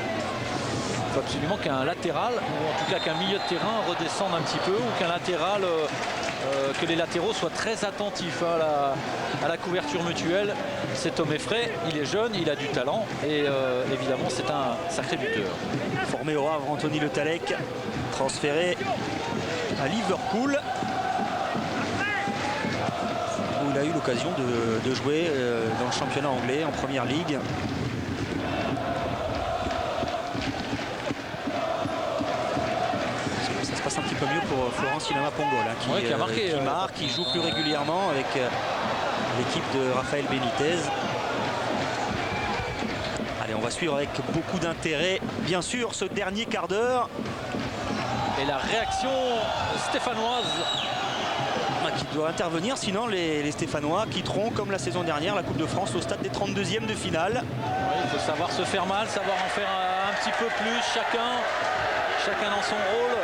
Speaker 2: Il faut absolument qu'un latéral, ou en tout cas qu'un milieu de terrain redescende un petit peu, ou qu'un latéral que les latéraux soient très attentifs à la couverture mutuelle. Cet homme est frais, il est jeune, il a du talent et évidemment c'est un sacré buteur.
Speaker 1: Formé au Havre, Anthony Le Tallec, transféré à Liverpool, où il a eu l'occasion de jouer dans le championnat anglais en première ligue. Ça se passe un petit peu mieux pour Florence Ilama Pongol, hein,
Speaker 2: qui a marqué,
Speaker 1: qui marque, qui joue plus régulièrement avec l'équipe de Rafael Benitez. Allez, on va suivre avec beaucoup d'intérêt, bien sûr, ce dernier quart d'heure.
Speaker 2: Et la réaction stéphanoise
Speaker 1: qui doit intervenir, sinon les Stéphanois quitteront comme la saison dernière la Coupe de France au stade des 32e de finale.
Speaker 2: Oui, il faut savoir se faire mal, savoir en faire un petit peu plus, chacun dans son rôle.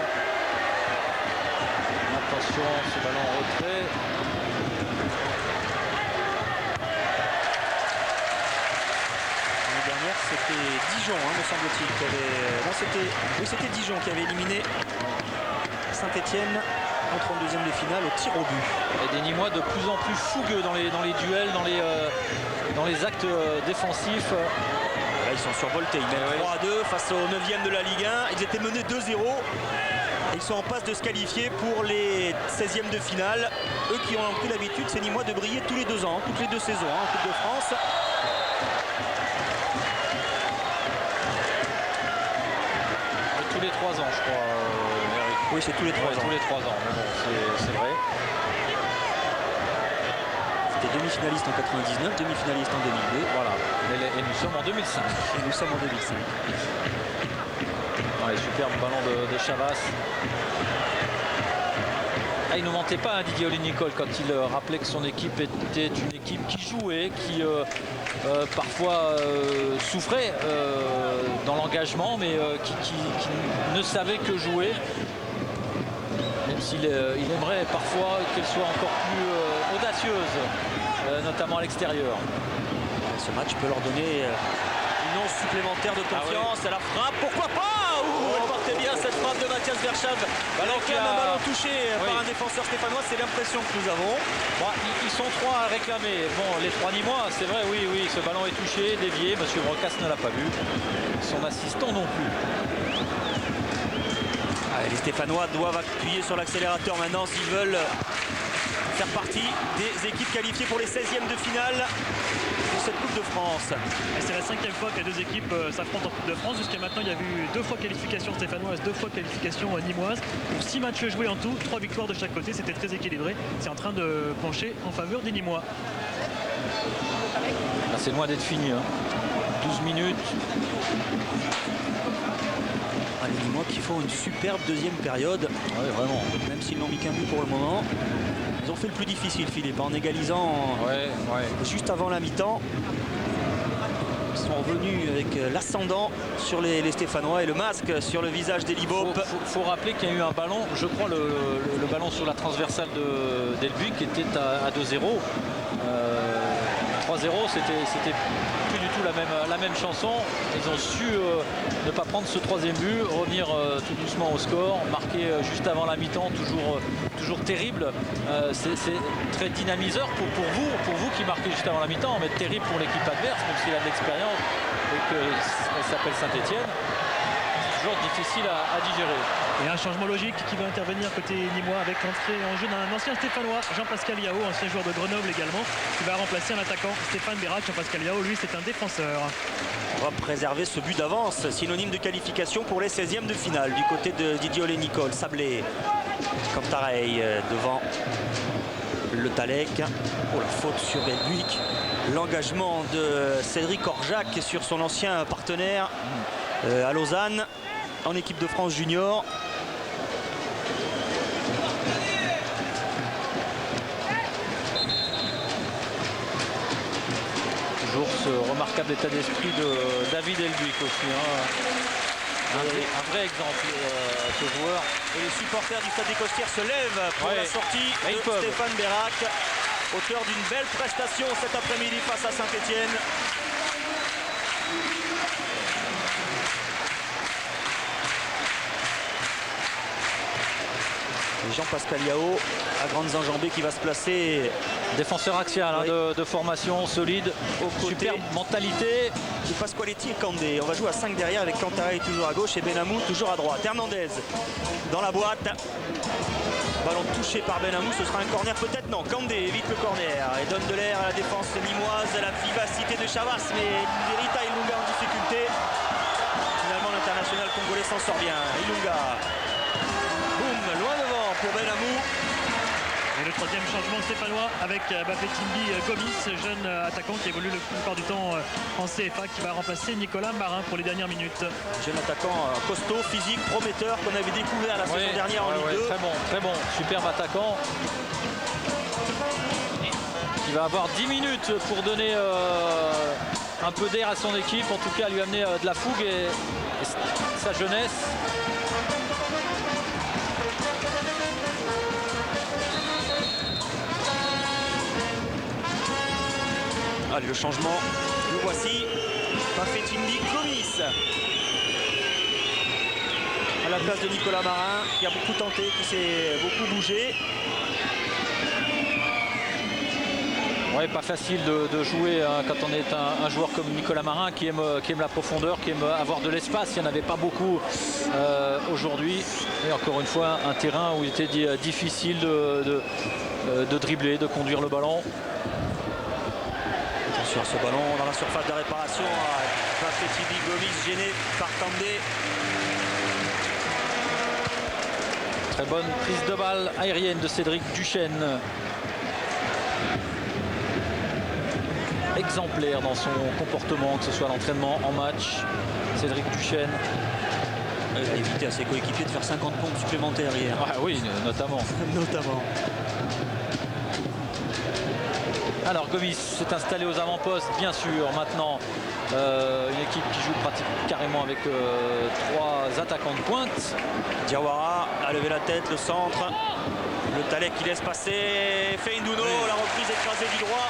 Speaker 2: Attention, ce ballon en retrait.
Speaker 1: L'année dernière, c'était Dijon, hein, me semble-t-il, qui avait... Non, c'était Dijon qui avait éliminé Saint-Etienne en 32e de finale au tir au but.
Speaker 2: Et des Nîmois de plus en plus fougueux dans les duels, dans les actes défensifs.
Speaker 1: Là, ils sont survoltés. Ils mènent 3-2 face au 9e de la Ligue 1. Ils étaient menés 2-0. Et ils sont en passe de se qualifier pour les 16e de finale. Eux qui ont pris l'habitude, ces Nîmois, de briller tous les 2 ans, toutes les 2 saisons en Coupe de France.
Speaker 2: Et tous les 3 ans, je crois.
Speaker 1: Oui, c'est tous les 3 ans.
Speaker 2: Tous les 3 ans, mais bon, c'est vrai.
Speaker 1: C'était demi-finaliste en 99, demi-finaliste en 2002.
Speaker 2: Voilà. Et nous sommes en 2005.
Speaker 1: Et nous sommes en 2005.
Speaker 2: Ouais, superbe ballon de Chavas. Ah, il ne mentait pas, hein, Didier Olin-Nicol, quand il rappelait que son équipe était une équipe qui jouait, qui parfois souffrait dans l'engagement, mais qui ne savait que jouer. Même s'il aimerait parfois qu'elle soit encore plus audacieuse, notamment à l'extérieur.
Speaker 1: Ce match peut leur donner une once supplémentaire de confiance. À la frappe, pourquoi pas. Elle portait bien cette frappe de Mathias Verschav. Avec un ballon touché par un défenseur stéphanois, c'est l'impression que nous avons.
Speaker 2: Bon, ils sont 3 à réclamer. Bon, les 3 Nîmois, c'est vrai, oui, ce ballon est touché, dévié. Monsieur Brocas ne l'a pas vu. Son assistant non plus.
Speaker 1: Allez, les Stéphanois doivent appuyer sur l'accélérateur maintenant s'ils veulent faire partie des équipes qualifiées pour les 16e de finale de cette Coupe de France.
Speaker 4: C'est la 5e fois que les 2 équipes s'affrontent en Coupe de France. Jusqu'à maintenant, il y a eu 2 fois qualification stéphanoise, 2 fois qualification nîmoise. Pour 6 matchs joués en tout, 3 victoires de chaque côté. C'était très équilibré. C'est en train de pencher en faveur des Nîmois.
Speaker 2: Là, c'est loin d'être fini. 12 minutes.
Speaker 1: Les Nîmois qui font une superbe deuxième période.
Speaker 2: Oui, vraiment.
Speaker 1: Même s'ils n'ont mis qu'un but pour le moment. Ils ont fait le plus difficile, Philippe, en égalisant juste avant la mi-temps. Ils sont revenus avec l'ascendant sur les Stéphanois et le masque sur le visage d'Eli Boep.
Speaker 2: Faut rappeler qu'il y a eu un ballon, je crois le ballon sur la transversale d'Elbuy qui était à 2-0. 3-0, c'était plus du tout la même chanson. Ils ont su ne pas prendre ce 3e but, revenir tout doucement au score, marquer juste avant la mi-temps, toujours terrible. C'est très dynamiseur pour vous qui marquez juste avant la mi-temps, mais terrible pour l'équipe adverse, même s'il a de l'expérience et qu'elle s'appelle Saint-Etienne. C'est toujours difficile à digérer.
Speaker 4: Et un changement logique qui va intervenir côté Nîmois avec l'entrée en jeu d'un ancien Stéphanois, Jean-Pascal Yao, ancien joueur de Grenoble également, qui va remplacer un attaquant, Stéphane Bérac. Jean-Pascal Yao, lui, c'est un défenseur.
Speaker 1: On va préserver ce but d'avance, synonyme de qualification pour les 16e de finale du côté de Didier Olin-Nicol. Sablé, Cantarey devant Le Tallec. Oh, la faute sur Elbuik. L'engagement de Cédric Orjac sur son ancien partenaire à Lausanne en équipe de France junior.
Speaker 2: Toujours ce remarquable état d'esprit de David Elbuik aussi. Un vrai exemple, ce joueur.
Speaker 1: Et les supporters du Stade des Costières se lèvent pour la sortie de Stéphane Bérac, auteur d'une belle prestation cet après-midi face à Saint-Etienne. Et Jean-Pascal Yao, à grandes enjambées, qui va se placer.
Speaker 2: Défenseur axial,
Speaker 1: Oui.
Speaker 2: de formation solide, superbe mentalité.
Speaker 1: De Pasqualetti et Candé. On va jouer à 5 derrière avec Cantarelli toujours à gauche et Benamou toujours à droite. Hernandez dans la boîte. Ballon touché par Benamou, ce sera un corner peut-être, non. Candé évite le corner et donne de l'air à la défense nîmoise, la vivacité de Chavas, mais Derita Ilunga en difficulté. Finalement l'international congolais s'en sort bien. Ilunga, boum, loin devant pour Benamou.
Speaker 4: Et le troisième changement stéphanois avec Bafétimbi Gomis, jeune attaquant qui évolue la plupart du temps en CFA, qui va remplacer Nicolas Marin pour les dernières minutes.
Speaker 1: Jeune attaquant costaud, physique, prometteur, qu'on avait découvert la saison dernière en Ligue 2.
Speaker 2: Très bon, superbe attaquant. Qui va avoir 10 minutes pour donner un peu d'air à son équipe, en tout cas lui amener de la fougue et sa jeunesse.
Speaker 1: Allez, le changement, le voici. Bafétimbi Gomis à la place de Nicolas Marin, qui a beaucoup tenté, qui s'est beaucoup bougé.
Speaker 2: Ouais, pas facile de jouer quand on est un joueur comme Nicolas Marin qui aime la profondeur, qui aime avoir de l'espace. Il n'y en avait pas beaucoup aujourd'hui. Et encore une fois, un terrain où il était difficile de dribbler, de conduire le ballon.
Speaker 1: Sur ce ballon dans la surface de réparation, Bafétimbi Gomis gêné par Candé.
Speaker 2: Très bonne prise de balle aérienne de Cédric Duchesne. Exemplaire dans son comportement, que ce soit à l'entraînement, en match. Cédric Duchesne.
Speaker 1: Il a évité à ses coéquipiers de faire 50 pompes supplémentaires hier.
Speaker 2: Ah oui, notamment.
Speaker 1: Notamment.
Speaker 2: Alors Gomis s'est installé aux avant-postes, bien sûr. Maintenant, une équipe qui joue pratiquement carrément avec 3 attaquants de pointe.
Speaker 1: Diawara a levé la tête, le centre. Le Talek qui laisse passer. Feindouno, la reprise écrasée du droit.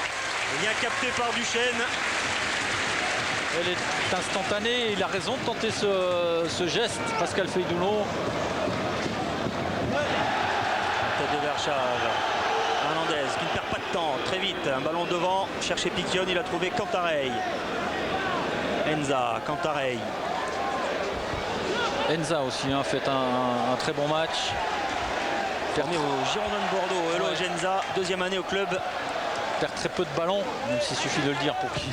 Speaker 1: Bien capté par Duchesne.
Speaker 2: Elle est instantanée. Il a raison de tenter ce geste, Pascal Feindouno.
Speaker 1: Tête de Verchave. Hernandez qui ne perd pas de temps, très vite, un ballon devant, chercher Piquion, il a trouvé Cantarelli. Enza, Cantarelli.
Speaker 2: Enza aussi fait un très bon match.
Speaker 1: Formé au Girondins de Bordeaux, Eloge Enza, deuxième année au club.
Speaker 2: Perd très peu de ballons, même s'il suffit de le dire pour qu'il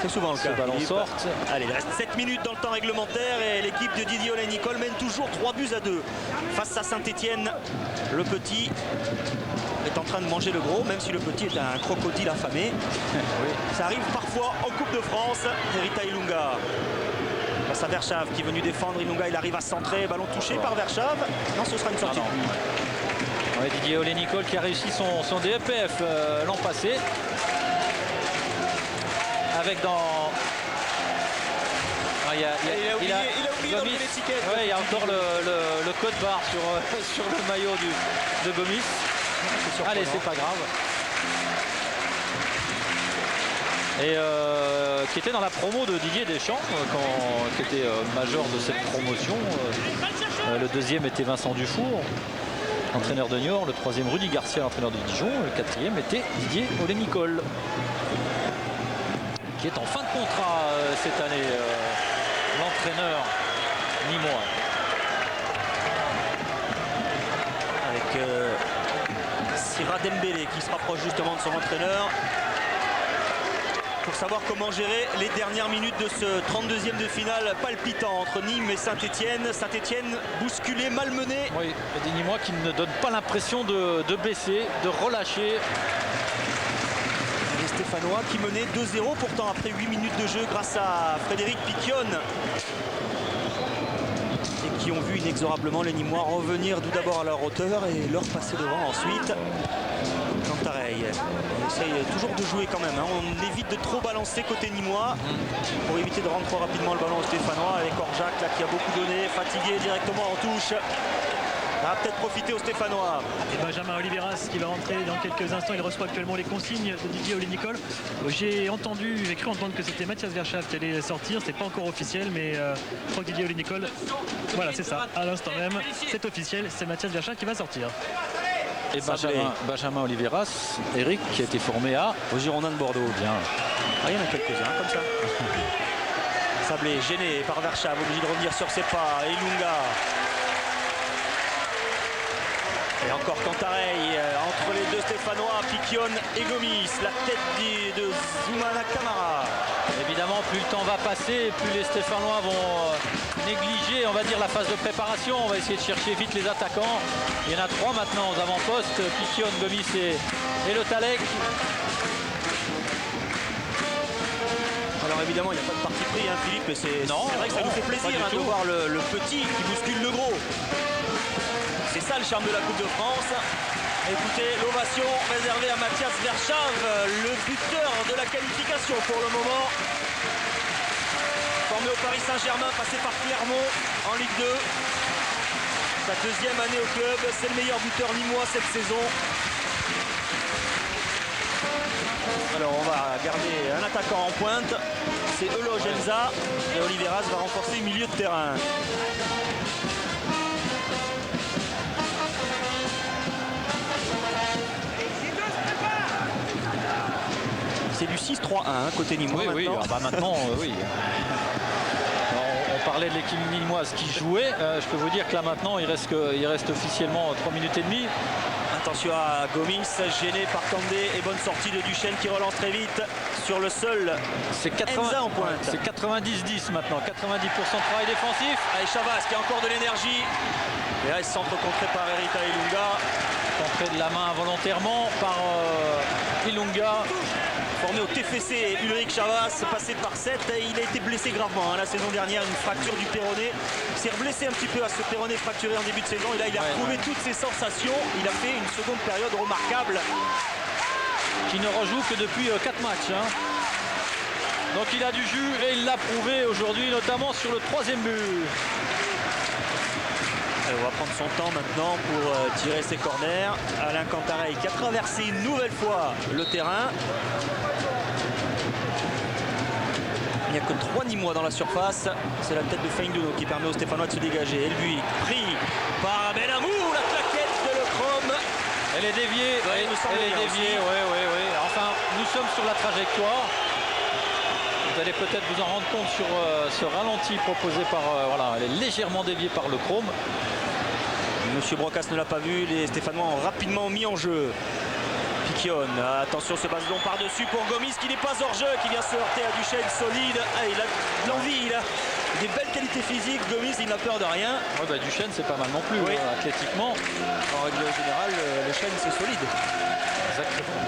Speaker 1: C'est souvent le
Speaker 2: ce
Speaker 1: cas.
Speaker 2: ballon sorte.
Speaker 1: Allez, il reste 7 minutes dans le temps réglementaire et l'équipe de Didier Olé-Nicole mène toujours 3-2 face à Saint-Etienne. Le petit est en train de manger le gros, même si le petit est un crocodile affamé.
Speaker 2: Oui.
Speaker 1: Ça arrive parfois en Coupe de France. Derita Ilunga face à Verchave qui est venu défendre. Ilunga, il arrive à centrer, ballon touché par Verchave. Non, ce sera une sortie.
Speaker 2: Ouais, Didier Olé-Nicole qui a réussi son DEPF l'an passé. Avec dans...
Speaker 1: Il a oublié d'enlever l'étiquette.
Speaker 2: Ouais, il y a encore le code barre sur le maillot de Gomis. Allez, c'est pas grave. Et qui était dans la promo de Didier Deschamps, qui était major de cette promotion. Le deuxième était Vincent Dufour, entraîneur de Niort. Le troisième, Rudy Garcia, entraîneur de Dijon. Le quatrième était Didier Olé-Nicole, qui est en fin de contrat cette année, l'entraîneur nîmois.
Speaker 1: Avec Sira Dembélé qui se rapproche justement de son entraîneur pour savoir comment gérer les dernières minutes de ce 32e de finale palpitant entre Nîmes et Saint-Etienne. Saint-Etienne bousculé, malmené.
Speaker 2: Oui, et des Nîmois qui ne donnent pas l'impression de baisser, de relâcher.
Speaker 1: Les Stéphanois qui menaient 2-0 pourtant après 8 minutes de jeu grâce à Frédéric Piquion. Et qui ont vu inexorablement les Nîmois revenir tout d'abord à leur hauteur et leur passer devant ensuite. Cantarelli, on essaye toujours de jouer quand même, hein. On évite de trop balancer côté Nîmois pour éviter de rendre trop rapidement le ballon aux Stéphanois avec Orjac là, qui a beaucoup donné, fatigué directement en touche. va peut-être profiter aux Stéphanois.
Speaker 4: Et Benjamin Oliveras qui va rentrer dans quelques instants. Il reçoit actuellement les consignes de Didier Olé-Nicole. J'ai cru entendre que c'était Mathias Verschaff qui allait sortir. C'est pas encore officiel, mais je crois que Didier Olé-Nicole, voilà, c'est ça. À l'instant même, c'est officiel. C'est Mathias Verschaff qui va sortir.
Speaker 2: Et Benjamin Oliveras, Eric, qui a été formé
Speaker 1: au Girondins de Bordeaux.
Speaker 2: Bien.
Speaker 1: Ah, il y en a quelques-uns comme ça. Sablé, gêné par Verschaff, obligé de revenir sur ses pas. Ilunga. Et encore Cantarey entre les deux Stéphanois, Piquion et Gomis. La tête de Zoumana Camara.
Speaker 2: Évidemment, plus le temps va passer, plus les Stéphanois vont négliger, on va dire, la phase de préparation. On va essayer de chercher vite les attaquants. Il y en a 3 maintenant aux avant-postes, Piquion, Gomis et Le Talec.
Speaker 1: Alors évidemment, il n'y a pas de parti pris, hein, Philippe, mais c'est vrai que ça nous fait plaisir de voir le petit qui bouscule le gros. C'est ça le charme de la Coupe de France. Écoutez, l'ovation réservée à Mathias Verschaff, le buteur de la qualification pour le moment. Formé au Paris Saint-Germain, passé par Clermont en Ligue 2. Sa 2e année au club, c'est le meilleur buteur nîmois cette saison. Alors on va garder un attaquant en pointe, c'est Elo Genza et Oliveras va renforcer le milieu de terrain. C'est du 6-3-1 côté nîmois
Speaker 2: oui,
Speaker 1: maintenant.
Speaker 2: Oui, maintenant, oui. On parlait de l'équipe nîmoise qui jouait. Je peux vous dire que là maintenant, il reste officiellement 3 minutes et demie.
Speaker 1: Attention à Gomis, gêné par Kandé et bonne sortie de Duchesne qui relance très vite sur le seul.
Speaker 2: C'est
Speaker 1: Enza en pointe.
Speaker 2: C'est 90-10 maintenant, 90% de travail défensif.
Speaker 1: Allez, Chavas qui a encore de l'énergie. Et là, il se centre contré par Erita Ilunga.
Speaker 2: Contré de la main volontairement par Ilunga.
Speaker 1: Formé au TFC, Ulrich Chavas, passé par 7. Il a été blessé gravement la saison dernière, une fracture du péroné. Il s'est blessé un petit peu à ce péroné fracturé en début de saison. Et là, il a retrouvé toutes ses sensations. Il a fait une seconde période remarquable.
Speaker 2: Qui ne rejoue que depuis 4 matchs. Hein. Donc il a du jus et il l'a prouvé aujourd'hui, notamment sur le 3e but.
Speaker 1: On va prendre son temps maintenant pour tirer ses corners. Alain Cantarey qui a traversé une nouvelle fois le terrain. Il n'y a que 3 Nîmois dans la surface. C'est la tête de Feindouno qui permet aux Stéphanois de se dégager. Et lui, pris par Benamou, la claquette de Lecrom.
Speaker 2: Elle est déviée.
Speaker 1: Ouais,
Speaker 2: elle est déviée, oui. Enfin, nous sommes sur la trajectoire. Vous allez peut-être vous en rendre compte sur ce ralenti proposé par... voilà, elle est légèrement déviée par le chrome.
Speaker 1: Monsieur Brocas ne l'a pas vu. Les Stéphanois ont rapidement mis en jeu. Piquion, attention ce base long par-dessus pour Gomis qui n'est pas hors jeu, qui vient se heurter à Duchesne, solide. Ah, il a de l'envie, il a des belles qualités physiques. Gomis, il n'a peur de rien.
Speaker 2: Ouais, Duchesne, c'est pas mal non plus, athlétiquement.
Speaker 1: En règle générale, le chêne, c'est solide.
Speaker 2: Exactement.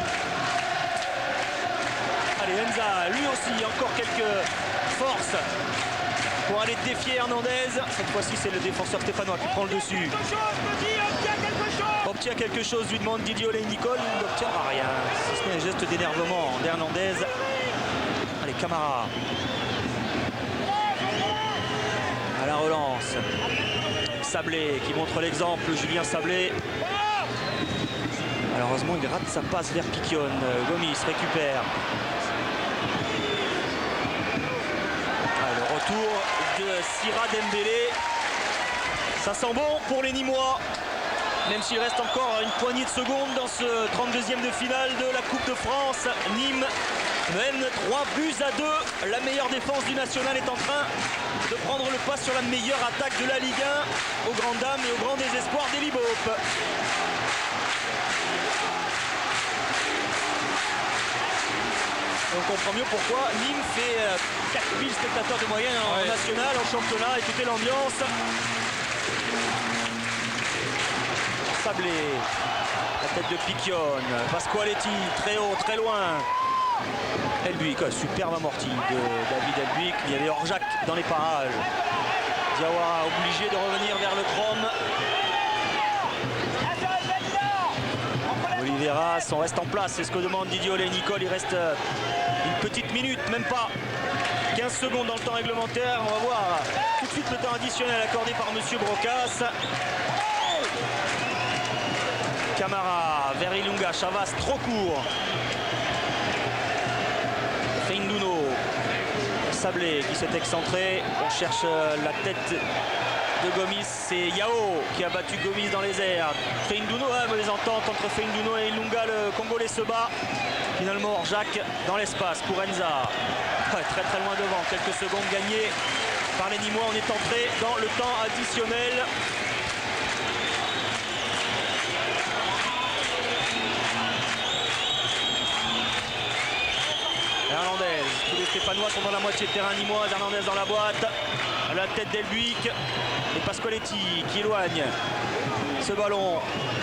Speaker 1: Allez, Enza, lui aussi, encore quelques forces pour aller défier Hernandez. Cette fois-ci, c'est le défenseur stéphanois qui prend le dessus. Obtient quelque chose, lui demande Didier Olé-Nicole. Il n'obtiendra rien, si ce n'est un geste d'énervement d'Hernandez. Allez, Camara. À la relance. Sablé qui montre l'exemple, Julien Sablé. Malheureusement, il rate sa passe vers Piquion. Gomis récupère. Le retour de Sira Dembélé. Ça sent bon pour les Nîmois. Même s'il reste encore une poignée de secondes dans ce 32e de finale de la Coupe de France. Nîmes mène 3-2. La meilleure défense du national est en train de prendre le pas sur la meilleure attaque de la Ligue 1. Aux grandes dames et au grand désespoir d'Eli Boep. On comprend mieux pourquoi Nîmes fait 4000 spectateurs de moyenne en national, en championnat. Écoutez l'ambiance. Sablé, la tête de Piquion, Pasqualetti, très haut, très loin. Elbuik, superbe amorti de David Elbuik. Il y avait Orjac dans les parages. Diawara obligé de revenir vers le chrome. Oliveras, on reste en place, c'est ce que demande Didier Olé-Nicole. Il reste une petite minute, même pas 15 secondes dans le temps réglementaire. On va voir tout de suite le temps additionnel accordé par Monsieur Brocas. Camara vers Ilunga, Chavas trop court. Feinduno, Sablé qui s'est excentré. On cherche la tête de Gomis. C'est Yao qui a battu Gomis dans les airs. Feinduno, mauvaise entente entre Feinduno et Ilunga. Le Congolais se bat. Finalement, Orjak dans l'espace pour Enza. Très très loin devant. Quelques secondes gagnées par les Nîmois. On est entré dans le temps additionnel. Hernandez, tous les Stéphanois sont dans la moitié de terrain nîmoise. Hernandez dans la boîte, à la tête d'Elbuik et Pasqualetti qui éloigne ce ballon.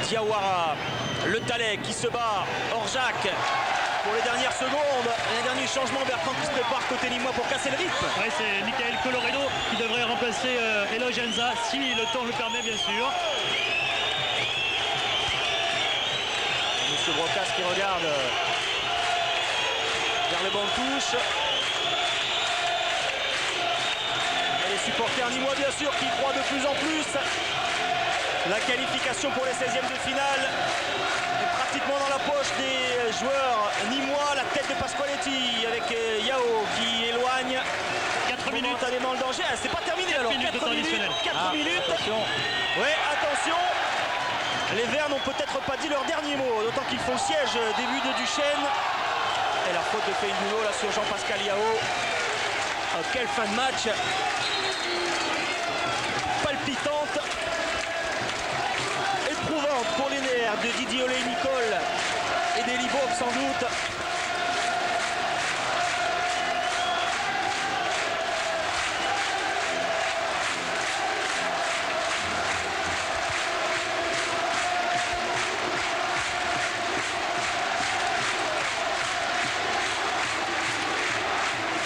Speaker 1: Diawara, Le Talek qui se bat, Orjak pour les dernières secondes, les derniers changements. Bertrand qui se prépare côté nîmois pour casser le rythme.
Speaker 4: Ouais, c'est Michael Coloredo qui devrait remplacer Eloge Enza si le temps le permet, bien sûr.
Speaker 1: Monsieur Brocas qui regarde vers le banc de touche. Et les supporters nîmois bien sûr qui croient de plus en plus. La qualification pour les 16e de finale est pratiquement dans la poche des joueurs nîmois. La tête de Pasqualetti avec Yao qui éloigne
Speaker 4: 4 minutes.
Speaker 1: Momentanément le danger. C'est pas terminé alors. 4 minutes. 4 minutes.
Speaker 2: Attention.
Speaker 1: Ouais, attention. Les Verts n'ont peut-être pas dit leur dernier mot, d'autant qu'ils font siège des buts de Duchesne. Et la faute de Feinduno là sur Jean-Pascal Yao. Oh, quelle fin de match palpitante, éprouvante pour les nerfs de Didier Olé-Nicole et d'Eli Bob sans doute.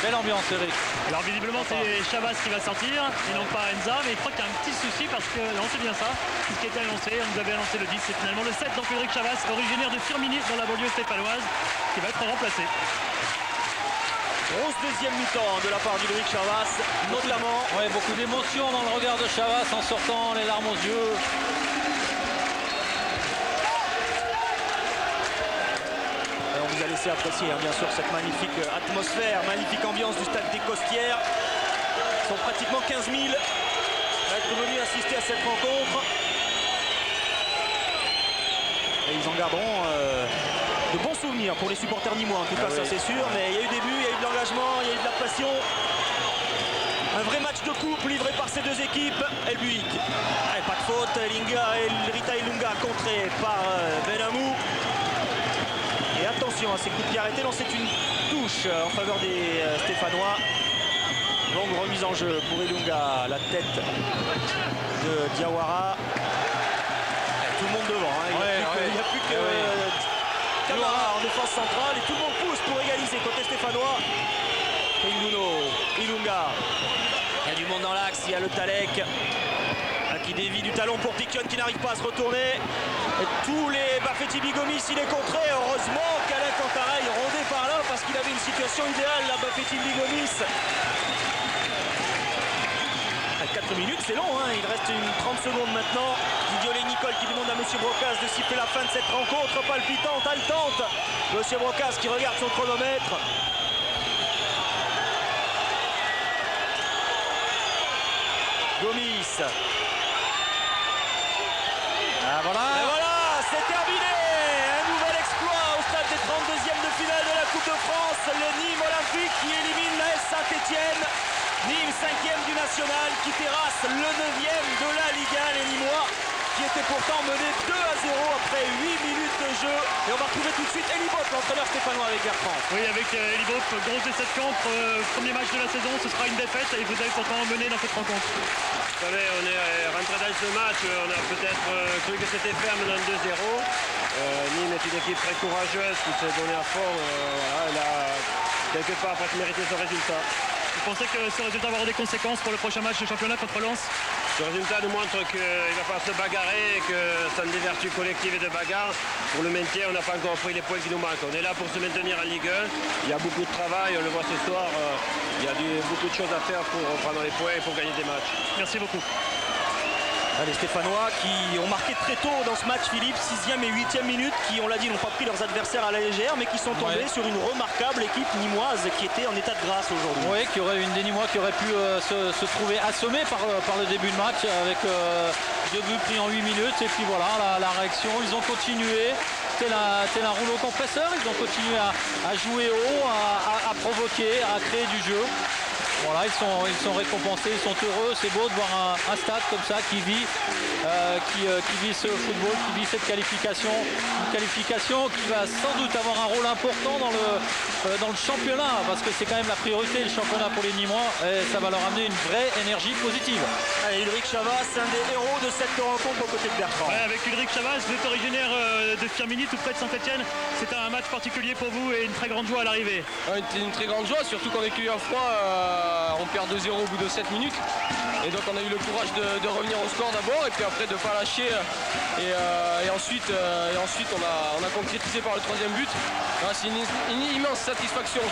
Speaker 2: Belle ambiance, Eric.
Speaker 4: Alors visiblement c'est Chavas qui va sortir et non pas Enza, mais je crois qu'il y a un petit souci parce que non, c'est bien ça, c'est ce qui était annoncé. On nous avait annoncé le 10, c'est finalement le 7, donc Ulrich Chavas, originaire de Firminy dans la banlieue stéphanoise, qui va être remplacé.
Speaker 1: Grosse deuxième mi-temps de la part d'Ulrich Chavas, notamment.
Speaker 2: Ouais, beaucoup d'émotion dans le regard de Chavas en sortant les larmes aux yeux.
Speaker 1: Et on vous a laissé apprécier bien sûr cette magnifique atmosphère, magnifique ambiance du stade des Costières. Ils sont pratiquement 15 000 à être venus assister à cette rencontre. Et ils en garderont de bons souvenirs pour les supporters nîmois, en tout cas, ça c'est sûr. Mais il y a eu des buts, il y a eu de l'engagement, il y a eu de la passion. Un vrai match de couple livré par ces deux équipes. Elbuik, pas de faute. Rita Ilunga contré par Benamou. Et attention à ces coups de pied arrêtés. Non, c'est une touche en faveur des Stéphanois. Longue remise en jeu pour Ilunga. La tête de Diawara. Tout le monde devant. Hein. Il n'y a plus que Camara en défense centrale. Et tout le monde pousse pour égaliser côté stéphanois. Feinduno, Ilunga. Il y a du monde dans l'axe. Il y a le Talek qui dévie du talon pour Piquion qui n'arrive pas à se retourner. Et tous les Bafetti Bigomis, il est contré. Heureusement qu'Alain Cantara est rondé par là parce qu'il avait une situation idéale, la Bafetti Bigomis. À 4 minutes, c'est long, hein. Il reste une 30 secondes maintenant. Didier Olé-Nicole qui demande à Monsieur Brocas de siffler la fin de cette rencontre palpitante, haletante. Monsieur Brocas qui regarde son chronomètre. Gomis.
Speaker 2: Ah, voilà.
Speaker 1: Et voilà, c'est terminé. Un nouvel exploit au stade des 32e de finale de la Coupe de France. Le Nîmes Olympique qui élimine l'AS Saint-Etienne. Nîmes 5e du national qui terrasse le 9e de la Ligue 1. Les Nîmois qui étaient pourtant menés 2-0 après 8 minutes de jeu. Et on va retrouver tout de suite Eli Bopp, l'entraîneur stéphanois avec Bertrand.
Speaker 4: Oui, avec Eli Bopp, grosse déception. Premier match de la saison, ce sera une défaite et vous avez pourtant mené dans cette rencontre.
Speaker 6: Vous savez, on est rentré dans ce match, on a peut-être cru que c'était ferme dans 2-0. Nîmes est une équipe très courageuse qui s'est donnée à fond. Voilà, elle a quelque part presque mérité son résultat.
Speaker 4: Vous pensez que ce résultat va avoir des conséquences pour le prochain match de championnat contre Lens?
Speaker 6: Ce résultat nous montre qu'il va falloir se bagarrer, que ça a des vertus collectives et de bagarre. Pour le maintien, on n'a pas encore pris les points qui nous manquent. On est là pour se maintenir en Ligue 1. Il y a beaucoup de travail, on le voit ce soir. Il y a beaucoup de choses à faire pour prendre les points et pour gagner des matchs.
Speaker 4: Merci beaucoup.
Speaker 1: Les Stéphanois qui ont marqué très tôt dans ce match, Philippe, 6e et 8e minute, qui, on l'a dit, n'ont pas pris leurs adversaires à la légère, mais qui sont tombés sur une remarquable équipe nîmoise qui était en état de grâce aujourd'hui.
Speaker 2: Oui, qui aurait une des Nîmois qui aurait pu se trouver assommé par le début de match avec 2 buts pris en 8 minutes. Et puis voilà, la réaction, ils ont continué. Tel un rouleau compresseur, ils ont continué à jouer haut, à provoquer, à créer du jeu. Voilà, ils sont récompensés, ils sont heureux. C'est beau de voir un stade comme ça qui vit ce football, qui vit cette qualification. Une qualification qui va sans doute avoir un rôle important dans le championnat, parce que c'est quand même la priorité, le championnat pour les Nîmois, et ça va leur amener une vraie énergie positive.
Speaker 1: Allez, Ulrich Chavas, un des héros de cette rencontre aux côtés de Bertrand.
Speaker 4: Ouais, avec Ulrich Chavas, vous êtes originaire de Firminy, tout près de Saint-Etienne. C'était un match particulier pour vous et une très grande joie à l'arrivée.
Speaker 7: Une très grande joie, surtout qu'on est cueilli à froid. On perd 2-0 au bout de 7 minutes. Et donc on a eu le courage de revenir au score d'abord et puis après de ne pas lâcher. Et ensuite on a concrétisé par le 3e but. C'est une immense satisfaction.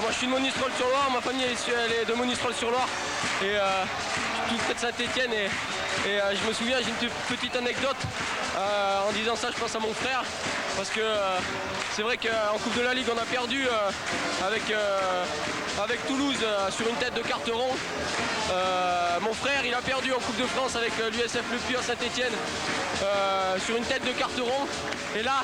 Speaker 7: Moi je suis de Monistrol-sur-Loire, ma famille elle est de Monistrol-sur-Loire. Et tout près de Saint-Etienne. Et je me souviens, j'ai une petite anecdote. En disant ça, je pense à mon frère. Parce que c'est vrai qu'en Coupe de la Ligue, on a perdu avec Toulouse sur une tête de carteron. Mon frère, il a perdu en Coupe de France avec l'USF Le Puy à Saint-Etienne sur une tête de carteron. Et là,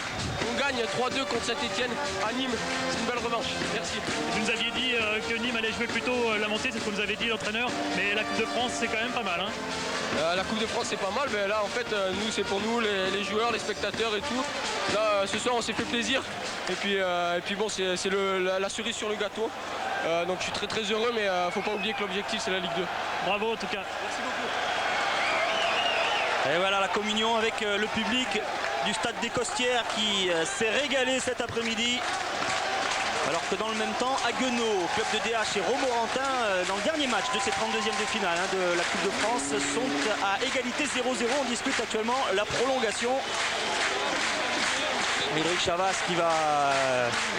Speaker 7: on gagne 3-2 contre Saint-Etienne à Nîmes. C'est une belle revanche. Merci.
Speaker 4: Vous nous aviez dit que Nîmes allait jouer plutôt la montée, c'est ce que nous avait dit l'entraîneur. Mais la Coupe de France, c'est quand même pas mal. Hein.
Speaker 7: La Coupe de France c'est pas mal, mais là en fait nous c'est pour nous les joueurs, les spectateurs et tout. Là ce soir on s'est fait plaisir et puis bon c'est la cerise sur le gâteau. Donc je suis très très heureux, mais faut pas oublier que l'objectif c'est la Ligue 2.
Speaker 4: Bravo en tout cas.
Speaker 7: Merci beaucoup.
Speaker 1: Et voilà la communion avec le public du stade des Costières qui s'est régalé cet après-midi. Alors que dans le même temps, Haguenau, club de DH et Romorantin, dans le dernier match de ces 32e de finale de la Coupe de France, sont à égalité 0-0. On discute actuellement la prolongation. Ulrich Chavas qui va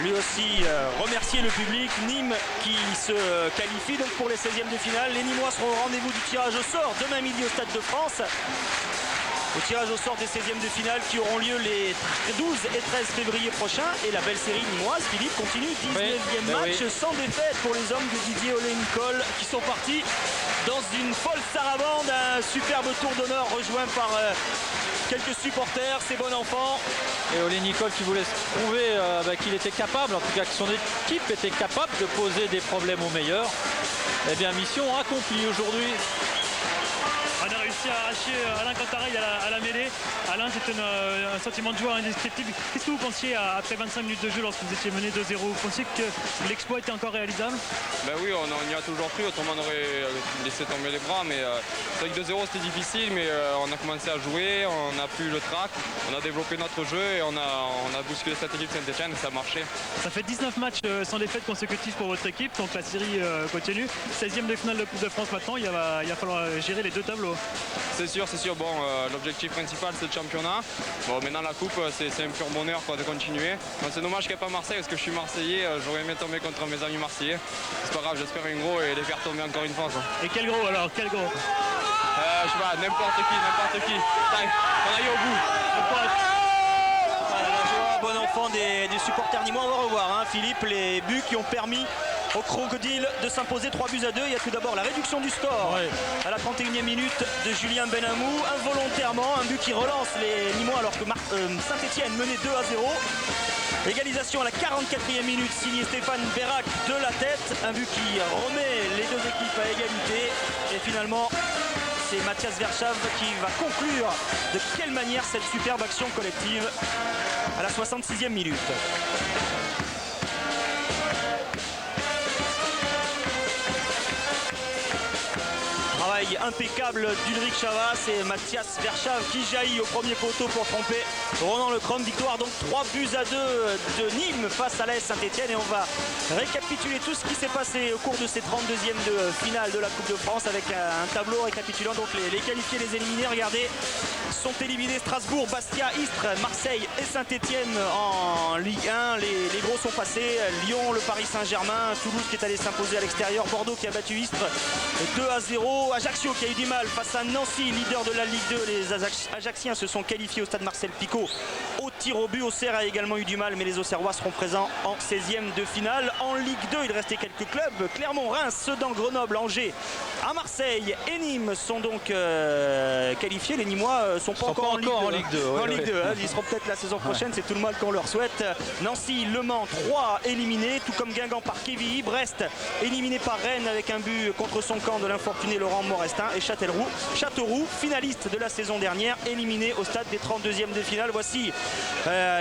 Speaker 1: lui aussi remercier le public. Nîmes qui se qualifie donc pour les 16e de finale. Les Nîmois seront au rendez-vous du tirage au sort demain midi au Stade de France. Au tirage au sort des 16e de finale qui auront lieu les 12 et 13 février prochains. Et la belle série nîmoise, Philippe, continue. 19e match sans défaite pour les hommes de Didier Olé-Nicole qui sont partis dans une folle sarabande. Un superbe tour d'honneur rejoint par quelques supporters, ces bons enfants.
Speaker 2: Et Olé-Nicole qui voulait prouver qu'il était capable, en tout cas que son équipe était capable de poser des problèmes aux meilleurs. Eh bien, mission accomplie aujourd'hui.
Speaker 4: On a réussi à arracher Alain Cantarel à la mêlée. Alain, c'est un sentiment de joie indescriptible. Qu'est-ce que vous pensiez après 25 minutes de jeu lorsque vous étiez mené 2-0? Vous pensiez que l'exploit était encore réalisable?
Speaker 8: Ben oui, on y a toujours cru, autrement on aurait laissé tomber les bras. Mais c'est vrai que 2-0 c'était difficile, mais on a commencé à jouer, on a plus le trac, on a développé notre jeu et on a bousculé cette équipe Saint-Etienne et ça a marché.
Speaker 4: Ça fait 19 matchs sans défaite consécutive pour votre équipe, donc la série continue. 16e de finale de Coupe de France maintenant, il va falloir gérer les deux tableaux.
Speaker 8: C'est sûr. Bon, l'objectif principal c'est le championnat. Bon, maintenant la coupe c'est un pur bonheur de continuer. Bon, c'est dommage qu'il n'y ait pas Marseille parce que je suis Marseillais. J'aurais aimé tomber contre mes amis Marseillais. C'est pas grave, j'espère un gros et les faire tomber encore une fois.
Speaker 4: Et quel gros alors? Quel gros?
Speaker 8: Je sais pas, n'importe qui. On aille au bout.
Speaker 1: Bon enfant des supporters nîmois. On va revoir, Philippe, les buts qui ont permis aux Crocodiles de s'imposer 3-2. Il y a tout d'abord la réduction du score à la 31e minute de Julien Benamou, involontairement, un but qui relance les Nîmois alors que Saint-Etienne menait 2-0. Égalisation à la 44e minute, signé Stéphane Bérac de la tête, un but qui remet les deux équipes à égalité. Et finalement, c'est Mathias Verschav qui va conclure de quelle manière cette superbe action collective à la 66e minute. Travail impeccable d'Ulrich Chavas et Mathias Verschav qui jaillit au premier poteau pour tromper Ronan Lecrom. Victoire donc 3-2 de Nîmes face à l'AS Saint-Etienne. Et on va récapituler tout ce qui s'est passé au cours de ces 32e de finale de la Coupe de France avec un tableau récapitulant donc les qualifiés, les éliminés. Regardez, sont éliminés Strasbourg, Bastia, Istres, Marseille et Saint-Etienne en Ligue 1. Les gros sont passés. Lyon, le Paris Saint-Germain, Toulouse qui est allé s'imposer à l'extérieur, Bordeaux qui a battu Istres 2-0. Ajaccio Ajaccio qui a eu du mal face à Nancy, leader de la Ligue 2. Les Ajacciens se sont qualifiés au stade Marcel Picot au tir au but. Auxerre a également eu du mal, mais les Auxerrois seront présents en 16e de finale. En Ligue 2, il restait quelques clubs. Clermont, Reims, Sedan, Grenoble, Angers, à Marseille et Nîmes sont donc qualifiés. Les Nîmois sont pas encore en Ligue 2. En Ligue 2, hein. Ils seront peut-être la saison prochaine, c'est tout le mal qu'on leur souhaite. Nancy, Le Mans, 3 éliminés, tout comme Guingamp par Quevilly. Brest éliminé par Rennes avec un but contre son camp de l'infortuné Laurent Morestin. Et Châteauroux, finaliste de la saison dernière, éliminé au stade des 32e de finale. Voici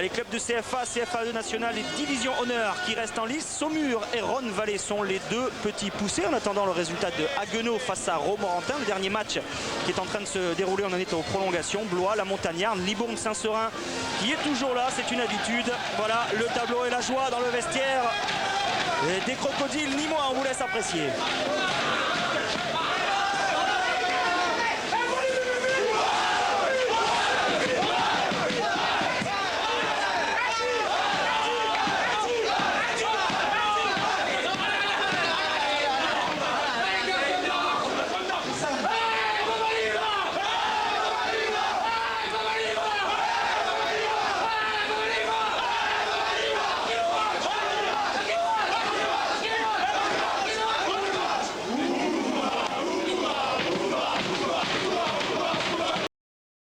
Speaker 1: les clubs de CFA, CFA2 national et Division Honneur qui restent en lice. Saumur et Rhône-Vallée sont les deux petits poussés en attendant le résultat de Haguenau face à Romorantin. Le dernier match qui est en train de se dérouler, on en est aux prolongations. Blois, la Montagnarde, Libourne, Saint-Seurin qui est toujours là, c'est une habitude. Voilà le tableau et la joie dans le vestiaire des crocodiles nîmois, on vous laisse apprécier.